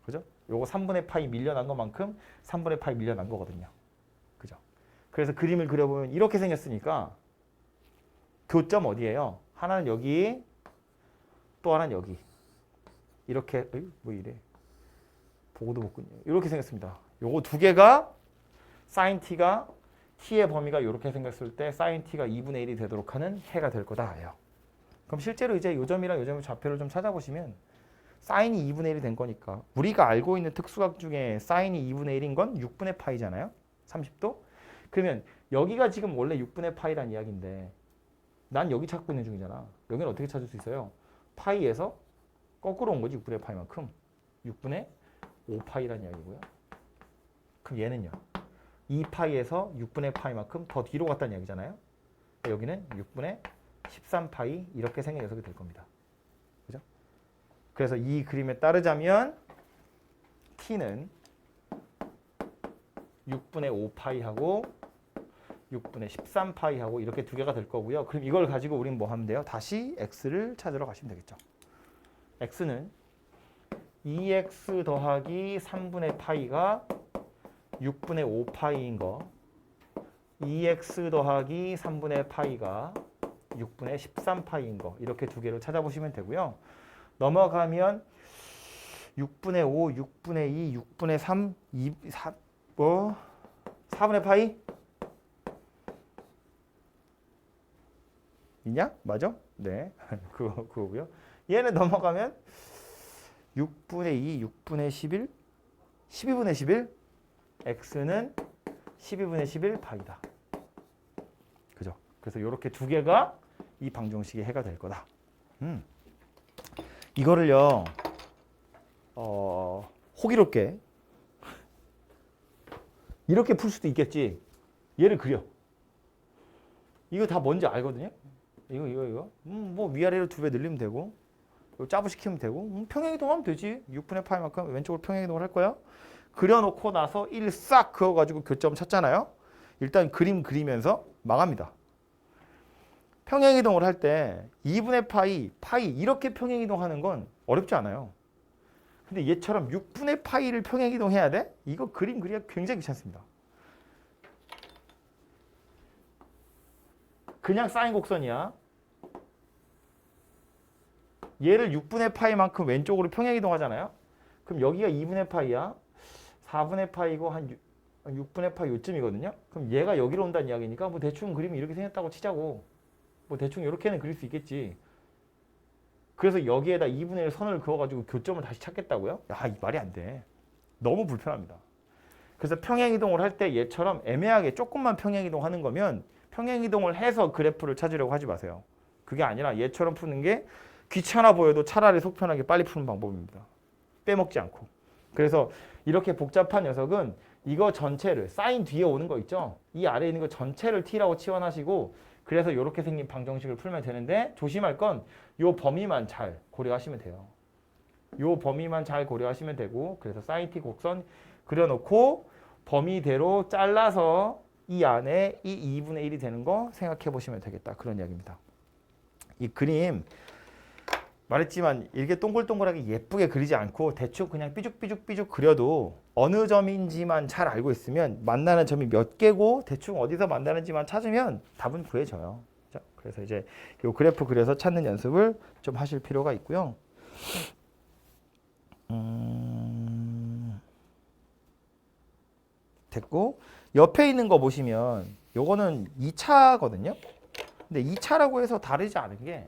Speaker 1: 그죠? 요거 3분의 파이 밀려난 것만큼 3분의 파이 밀려난 거거든요. 그죠? 그래서 그림을 그려보면 이렇게 생겼으니까 교점 어디예요? 하나는 여기 또 하나는 여기. 이렇게 뭐 이래. 보고도 못 끊요. 이렇게 생겼습니다. 요거 두 개가 sin t가 t의 범위가 이렇게 생겼을 때 sin t가 2분의 1이 되도록 하는 해가 될 거다예요. 그럼 실제로 이제 요점이랑 요점의 좌표를 좀 찾아보시면 사인이 2분의 1이 된 거니까 우리가 알고 있는 특수각 중에 사인이 2분의 1인 건 6분의 파이잖아요. 30도. 그러면 여기가 지금 원래 6분의 파이란 이야기인데 난 여기 찾고 있는 중이잖아. 여기는 어떻게 찾을 수 있어요? 파이에서 거꾸로 온 거지 6분의 파이만큼. 6분의 5파이란 이야기고요. 그럼 얘는요. 2파이에서 6분의 파이만큼 더 뒤로 갔다는 이야기잖아요. 여기는 6분의 13파이 이렇게 생긴 녀석이 될 겁니다. 그죠? 그래서 이 그림에 따르자면 t는 6분의 5파이하고 6분의 13파이하고 이렇게 두 개가 될 거고요. 그럼 이걸 가지고 우린 뭐 하면 돼요? 다시 x를 찾으러 가시면 되겠죠. x는 2x 더하기 3분의 파이가 6분의 5파이인 거 2x 더하기 3분의 파이가 6분의 13파이인 거 이렇게 두 개로 찾아보시면 되고요. 넘어가면 6분의 5, 6분의 2, 6분의 3, 4분의 파이? 있냐? 맞아? 네. 그거고요. 얘는 넘어가면 6분의 2, 6분의 11, 12분의 11, x는 12분의 11 파이다. 그죠? 그래서 이렇게 두 개가 이 방정식의 해가 될 거다. 이거를요, 호기롭게 이렇게 풀 수도 있겠지. 얘를 그려. 이거 다 뭔지 알거든요. 이거. 뭐 위아래로 두 배 늘리면 되고, 짜부시키면 되고, 평행이동하면 되지. 6분의 파이만큼 왼쪽으로 평행이동을 할 거야. 그려놓고 나서 1 싹 그어가지고 교점 찾잖아요. 일단 그림 그리면서 망합니다. 평행이동을 할 때 2분의 파이 이렇게 평행이동하는 건 어렵지 않아요. 근데 얘처럼 6분의 파이를 평행이동해야 돼? 이거 그림 그리기가 굉장히 귀찮습니다. 그냥 사인 곡선이야. 얘를 6분의 파이만큼 왼쪽으로 평행이동하잖아요. 그럼 여기가 2분의 파이야. 4분의 파이고 한 6분의 파이 요쯤이거든요. 그럼 얘가 여기로 온다는 이야기니까 뭐 대충 그림이 이렇게 생겼다고 치자고. 뭐 대충 이렇게는 그릴 수 있겠지. 그래서 여기에다 2분의 1 선을 그어가지고 교점을 다시 찾겠다고요? 야, 이 말이 안 돼. 너무 불편합니다. 그래서 평행이동을 할 때 얘처럼 애매하게 조금만 평행이동하는 거면 평행이동을 해서 그래프를 찾으려고 하지 마세요. 그게 아니라 얘처럼 푸는 게 귀찮아 보여도 차라리 속 편하게 빨리 푸는 방법입니다. 빼먹지 않고. 그래서 이렇게 복잡한 녀석은 이거 전체를 사인 뒤에 오는 거 있죠? 이 아래에 있는 거 전체를 t라고 치환하시고 그래서 이렇게 생긴 방정식을 풀면 되는데 조심할 건 요 범위만 잘 고려하시면 돼요. 요 범위만 잘 고려하시면 되고 그래서 사인 t 곡선 그려놓고 범위대로 잘라서 이 안에 이 2분의 1이 되는 거 생각해 보시면 되겠다. 그런 이야기입니다. 이 그림 말했지만 이렇게 동글동글하게 예쁘게 그리지 않고 대충 그냥 삐죽삐죽 그려도 어느 점인지만 잘 알고 있으면 만나는 점이 몇 개고 대충 어디서 만나는지만 찾으면 답은 구해져요. 그래서 이제 이 그래프 그려서 찾는 연습을 좀 하실 필요가 있고요. 됐고 옆에 있는 거 보시면 요거는 2차거든요. 근데 2차라고 해서 다르지 않은 게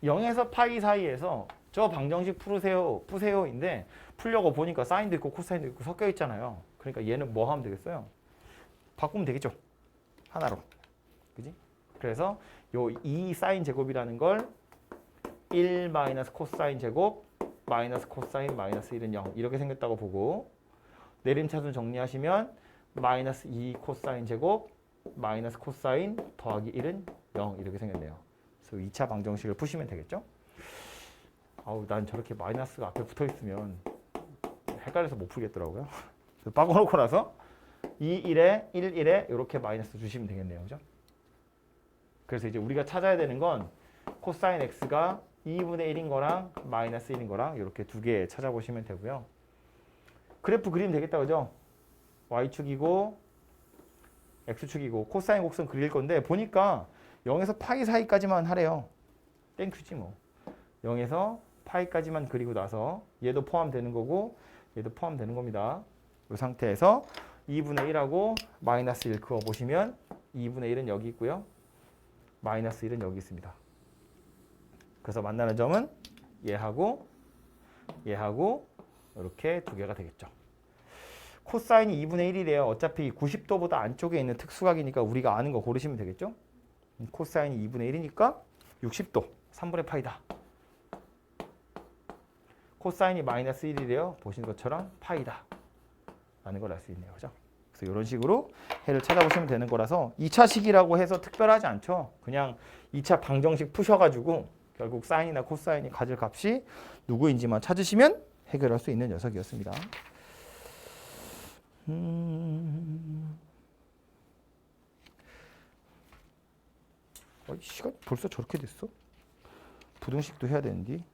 Speaker 1: 0에서 파이 사이에서 저 방정식 푸세요인데 풀려고 보니까 사인도 있고 코사인도 있고 섞여 있잖아요. 그러니까 얘는 뭐 하면 되겠어요? 바꾸면 되겠죠. 하나로. 그지? 그래서 요 2 사인 제곱이라는 걸 1 마이너스 코사인 제곱 마이너스 코사인 마이너스 1은 0 이렇게 생겼다고 보고 내림차순 정리하시면 마이너스 2 코사인 제곱 마이너스 코사인 더하기 1은 0 이렇게 생겼네요. 그래서 2차 방정식을 푸시면 되겠죠? 아우, 난 저렇게 마이너스가 앞에 붙어 있으면 헷갈려서 못 풀겠더라고요. 바꿔놓고 나서 2, 1에 1, 1에 이렇게 마이너스 주시면 되겠네요. 그죠? 그래서 이제 우리가 찾아야 되는 건 코사인 x가 2분의 1인 거랑 마이너스 1인 거랑 이렇게 두 개 찾아보시면 되고요. 그래프 그리면 되겠다. 그죠? y축이고 x축이고 코사인 곡선 그릴 건데 보니까 0에서 파이 사이까지만 하래요. 땡큐지 뭐. 0에서 파이까지만 그리고 나서 얘도 포함되는 거고 얘도 포함되는 겁니다. 이 상태에서 2분의 1하고 마이너스 1 그어보시면 2분의 1은 여기 있고요. 마이너스 1은 여기 있습니다. 그래서 만나는 점은 얘하고 이렇게 두 개가 되겠죠. 코사인이 2분의 1이래요. 어차피 90도보다 안쪽에 있는 특수각이니까 우리가 아는 거 고르시면 되겠죠. 코사인이 2분의 1이니까 60도 3분의 파이다. 코사인이 마이너스 1이래요. 보신 것처럼 파이다 라는 걸 알 수 있네요. 그죠? 그래서 이런 식으로 해를 찾아보시면 되는 거라서 2차식이라고 해서 특별하지 않죠. 그냥 2차 방정식 푸셔가지고 결국 사인이나 코사인이 가질 값이 누구인지만 찾으시면 해결할 수 있는 녀석이었습니다. 시간 벌써 저렇게 됐어? 부등식도 해야 되는데.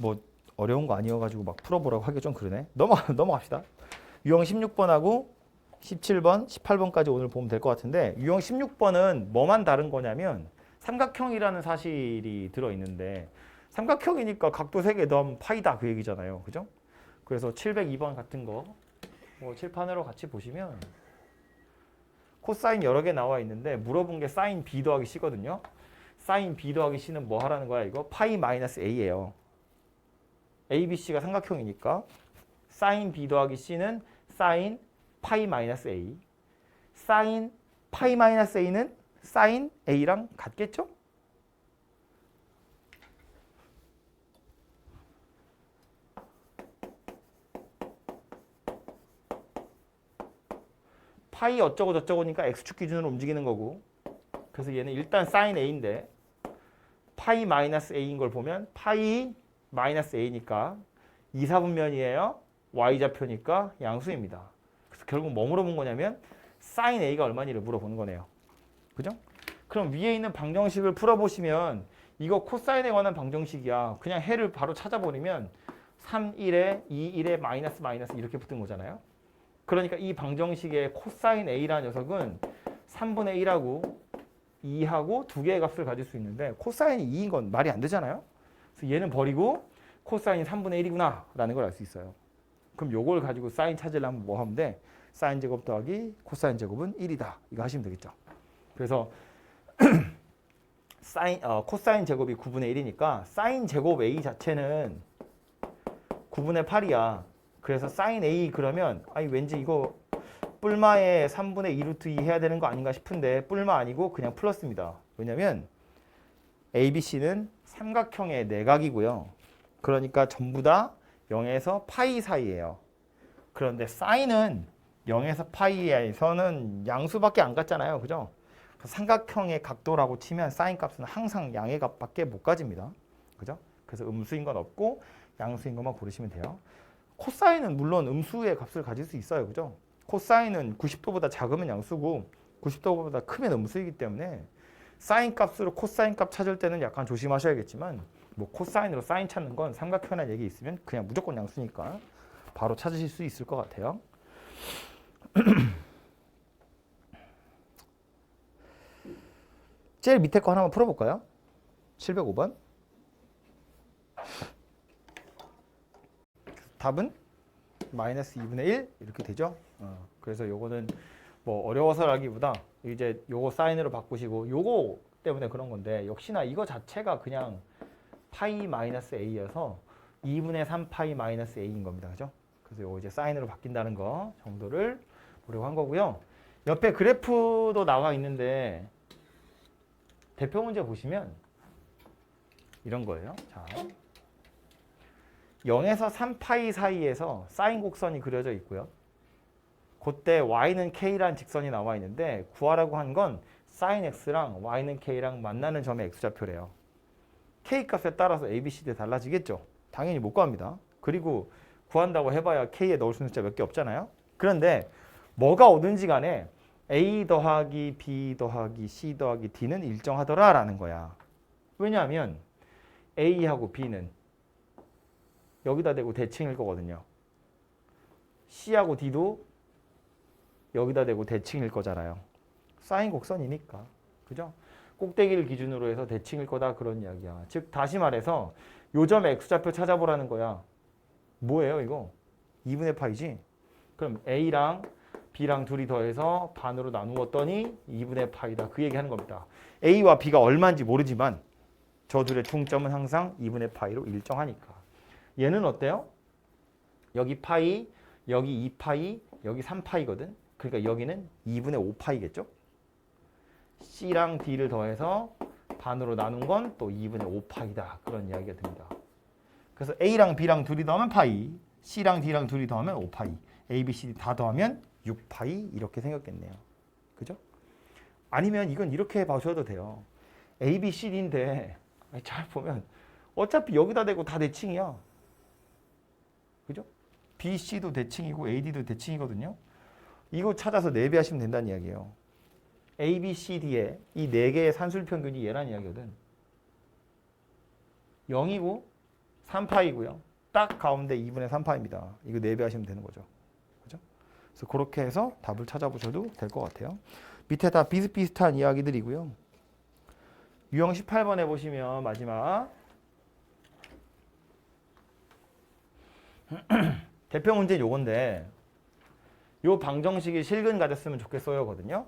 Speaker 1: 뭐 어려운 거 아니어가지고 막 풀어보라고 하기 좀 그러네. 넘어갑시다. 유형 16번하고 17번, 18번까지 오늘 보면 될 것 같은데 유형 16번은 뭐만 다른 거냐면 삼각형이라는 사실이 들어있는데 삼각형이니까 각도 3개 더하면 파이다 그 얘기잖아요. 그죠? 그래서 702번 같은 거 뭐 칠판으로 같이 보시면 코사인 여러 개 나와 있는데 물어본 게 사인 B 더하기 C거든요. 사인 B 더하기 C는 뭐 하라는 거야? 이거 파이 마이너스 A예요. ABC가 삼각형이니까 사인 B 더하기 C는 사인 파이 마이너스 A. 사인 파이 마이너스 A는 사인 A랑 같겠죠? 파이 어쩌고 저쩌고니까 X축 기준으로 움직이는 거고 그래서 얘는 일단 사인 A인데 파이 마이너스 A인 걸 보면 파이 마이너스 A니까 2, 4분면이에요. Y좌표니까 양수입니다. 그래서 결국 뭐 물어본 거냐면 사인 A가 얼마니를 물어보는 거네요. 그죠? 그럼 위에 있는 방정식을 풀어보시면 이거 코사인에 관한 방정식이야. 그냥 해를 바로 찾아버리면 3, 1에 2, 1에 마이너스 마이너스 이렇게 붙은 거잖아요. 그러니까 이 방정식의 코사인 A라는 녀석은 3분의 1하고 2하고 두 개의 값을 가질 수 있는데 코사인이 2인 건 말이 안 되잖아요. 그래서 얘는 버리고 코사인 3분의 1이구나 라는 걸 알 수 있어요. 그럼 요걸 가지고 사인 찾으려면 뭐 하면 돼? 사인 제곱 더하기 코사인 제곱은 1이다. 이거 하시면 되겠죠. 그래서 코사인 제곱이 9분의 1이니까 사인 제곱 A 자체는 9분의 8이야. 그래서 사인 A 그러면 아니 왠지 이거 뿔마에 3분의 2 루트 2 해야 되는 거 아닌가 싶은데 뿔마 아니고 그냥 플러스입니다. 왜냐면 ABC는 삼각형의 내각이고요. 그러니까 전부 다 0에서 파이 사이예요. 그런데 사인은 0에서 파이에서는 양수밖에 안 갔잖아요. 그죠? 삼각형의 각도라고 치면 사인 값은 항상 양의 값밖에 못 가집니다. 그죠? 그래서 음수인 건 없고 양수인 것만 고르시면 돼요. 코사인은 물론 음수의 값을 가질 수 있어요. 그죠? 코사인은 90도보다 작으면 양수고 90도보다 크면 음수이기 때문에 사인 값으로 코사인 값 찾을 때는 약간 조심하셔야겠지만 뭐 코사인으로 사인 찾는 건 삼각형이라는 얘기 있으면 그냥 무조건 양수니까 바로 찾으실 수 있을 것 같아요. 제일 밑에 거 하나만 풀어볼까요? 705번. 답은 마이너스 2분의 1 이렇게 되죠. 그래서 요거는 뭐 어려워서라기보다 이제 요거 사인으로 바꾸시고 요거 때문에 그런 건데 역시나 이거 자체가 그냥 파이 마이너스 A여서 2분의 3 파이 마이너스 A인 겁니다. 그죠? 그래서 요거 이제 사인으로 바뀐다는 거 정도를 보려고 한 거고요. 옆에 그래프도 나와 있는데 대표 문제 보시면 이런 거예요. 자, 0에서 3파이 사이에서 사인 곡선이 그려져 있고요. 그때 y는 k라는 직선이 나와 있는데 구하라고 한 건 사인 x랑 y는 k랑 만나는 점의 x좌표래요. k 값에 따라서 a, b, c, d 달라지겠죠. 당연히 못 구합니다. 그리고 구한다고 해봐야 k에 넣을 수 있는 숫자 몇 개 없잖아요. 그런데 뭐가 오든지 간에 a 더하기 b 더하기 c 더하기 d는 일정하더라 라는 거야. 왜냐하면 a하고 b는 여기다 대고 대칭일 거거든요. C하고 D도 여기다 대고 대칭일 거잖아요. 사인 곡선이니까. 그죠? 꼭대기를 기준으로 해서 대칭일 거다 그런 이야기야. 즉 다시 말해서 요점의 X좌표 찾아보라는 거야. 뭐예요 이거? 2분의 파이지? 그럼 A랑 B랑 둘이 더해서 반으로 나누었더니 2분의 파이다. 그 얘기하는 겁니다. A와 B가 얼마인지 모르지만 저 둘의 중점은 항상 2분의 파이로 일정하니까. 얘는 어때요? 여기 파이, 여기 2파이, 여기 3파이거든. 그러니까 여기는 2분의 5파이겠죠? C랑 D를 더해서 반으로 나눈 건 또 2분의 5파이다. 그런 이야기가 됩니다. 그래서 A랑 B랑 둘이 더하면 파이, C랑 D랑 둘이 더하면 5파이, A, B, C, D 다 더하면 6파이 이렇게 생겼겠네요. 그죠? 아니면 이건 이렇게 봐셔도 돼요. A, B, C, D인데 잘 보면 어차피 여기다 대고 다 대칭이야. 그죠? B, C도 대칭이고 A, D도 대칭이거든요. 이거 찾아서 4배 하시면 된다는 이야기예요. A, B, C, D의 이 4개의 산술평균이 얘란 이야기거든. 0이고 3파이고요. 딱 가운데 2분의 3파입니다. 이거 내배하시면 되는 거죠. 그죠? 그래서 그렇게 해서 답을 찾아보셔도 될 것 같아요. 밑에 다 비슷비슷한 이야기들이고요. 유형 18번에 보시면 마지막 대표 문제 요건데 요 방정식이 실근 가졌으면 좋겠어요거든요.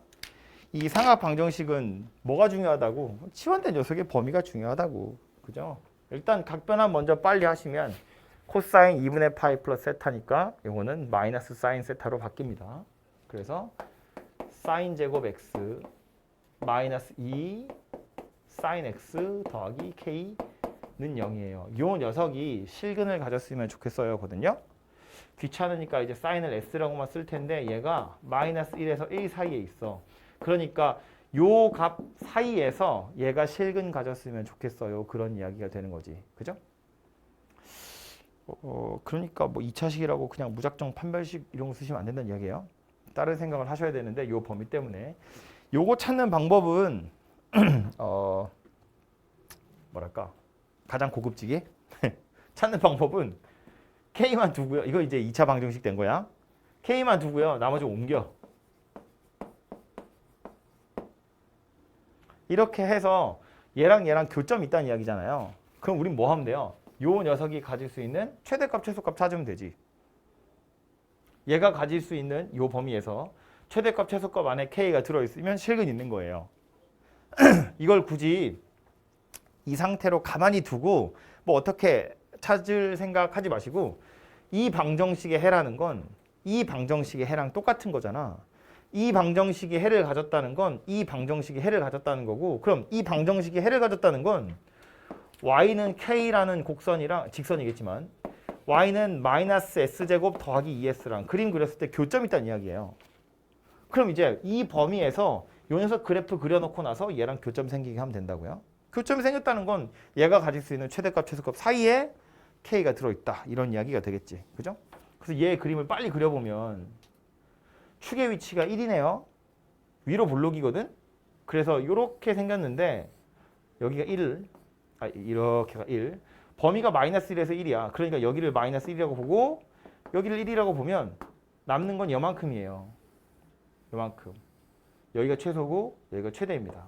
Speaker 1: 이 상하 방정식은 뭐가 중요하다고? 치환된 녀석의 범위가 중요하다고. 그죠? 일단 각변환 먼저 빨리 하시면 코사인 2분의 파이 플러스 세타니까 요거는 마이너스 사인 세타로 바뀝니다. 그래서 사인 제곱 x 마이너스 2 사인 x 더하기 k는 0이에요. 요 녀석이 실근을 가졌으면 좋겠어요거든요. 귀찮으니까 이제 사인을 s라고만 쓸 텐데 얘가 마이너스 1에서 1 사이에 있어. 그러니까 요 값 사이에서 얘가 실근 가졌으면 좋겠어요. 그런 이야기가 되는 거지. 그죠? 그러니까 뭐 2차식이라고 그냥 무작정 판별식 이런 거 쓰시면 안 된다는 이야기예요. 다른 생각을 하셔야 되는데 요 범위 때문에 요거 찾는 방법은 뭐랄까 가장 고급지게 찾는 방법은 K만 두고요. 이거 이제 2차 방정식 된 거야. K만 두고요. 나머지 옮겨. 이렇게 해서 얘랑 얘랑 교점이 있다는 이야기잖아요. 그럼 우린 뭐 하면 돼요? 요 녀석이 가질 수 있는 최대값, 최소값 찾으면 되지. 얘가 가질 수 있는 요 범위에서 최대값, 최소값 안에 K가 들어있으면 실근 있는 거예요. 이걸 굳이 이 상태로 가만히 두고 뭐 어떻게 찾을 생각하지 마시고 이 방정식의 해라는 건 이 방정식의 해랑 똑같은 거잖아. 이 방정식이 해를 가졌다는 건 이 방정식이 해를 가졌다는 거고 그럼 이 방정식이 해를 가졌다는 건 y는 k라는 곡선이랑 직선이겠지만 y는 마이너스 s제곱 더하기 2s랑 그림 그렸을 때 교점이 있다는 이야기예요. 그럼 이제 이 범위에서 요 녀석 그래프 그려놓고 나서 얘랑 교점 생기게 하면 된다고요. 교점이 생겼다는 건 얘가 가질 수 있는 최대값, 최소값 사이에 k가 들어있다. 이런 이야기가 되겠지. 그죠? 그래서 얘 그림을 빨리 그려보면 축의 위치가 1이네요. 위로 볼록이거든? 그래서 이렇게 생겼는데 여기가 1, 이렇게가 1. 범위가 마이너스 1에서 1이야. 그러니까 여기를 마이너스 1이라고 보고 여기를 1이라고 보면 남는 건 요만큼이에요. 요만큼. 여기가 최소고 여기가 최대입니다.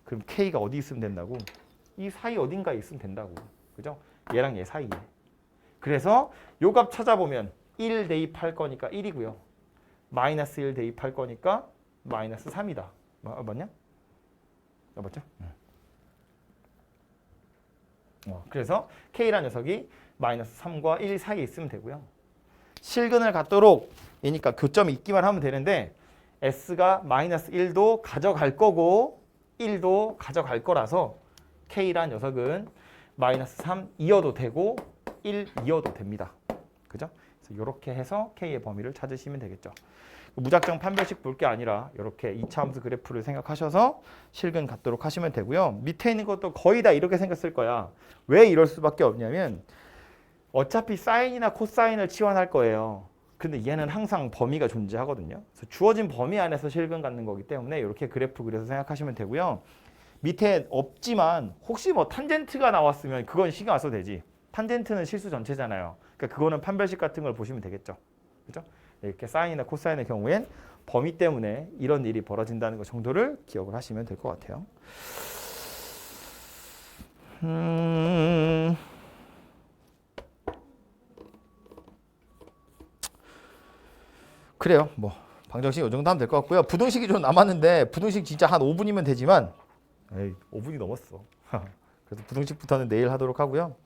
Speaker 1: 그럼 K가 어디 있으면 된다고? 이 사이 어딘가에 있으면 된다고. 그죠? 얘랑 얘 사이에. 그래서 요 값 찾아보면 1 대입할 거니까 1이고요. 마이너스 1 대입할 거니까 마이너스 3이다. 맞냐? 맞죠? 그래서 K라는 녀석이 마이너스 3과 1 사이에 있으면 되고요. 실근을 갖도록 얘니까 교점이 있기만 하면 되는데 S가 마이너스 1도 가져갈 거고 1도 가져갈 거라서 K라는 녀석은 마이너스 3 이어도 되고 1 이어도 됩니다. 그죠? 그래서 이렇게 해서 K의 범위를 찾으시면 되겠죠. 무작정 판별식 볼 게 아니라 이렇게 2차 함수 그래프를 생각하셔서 실근 갖도록 하시면 되고요. 밑에 있는 것도 거의 다 이렇게 생겼을 거야. 왜 이럴 수밖에 없냐면 어차피 사인이나 코사인을 치환할 거예요. 근데 얘는 항상 범위가 존재하거든요. 그래서 주어진 범위 안에서 실근 갖는 거기 때문에 이렇게 그래프 그려서 생각하시면 되고요. 밑에 없지만 혹시 뭐 탄젠트가 나왔으면 그건 신경 안 써도 되지. 탄젠트는 실수 전체잖아요. 그러니까 그거는 판별식 같은 걸 보시면 되겠죠. 그죠? 이렇게 사인이나 코사인의 경우엔 범위 때문에 이런 일이 벌어진다는 것 정도를 기억을 하시면 될 것 같아요. 그래요. 뭐 방정식 이 정도 하면 될 것 같고요. 부등식이 좀 남았는데 부등식 진짜 한 5분이면 되지만 5분이 넘었어. 그래서 부등식부터는 내일 하도록 하고요.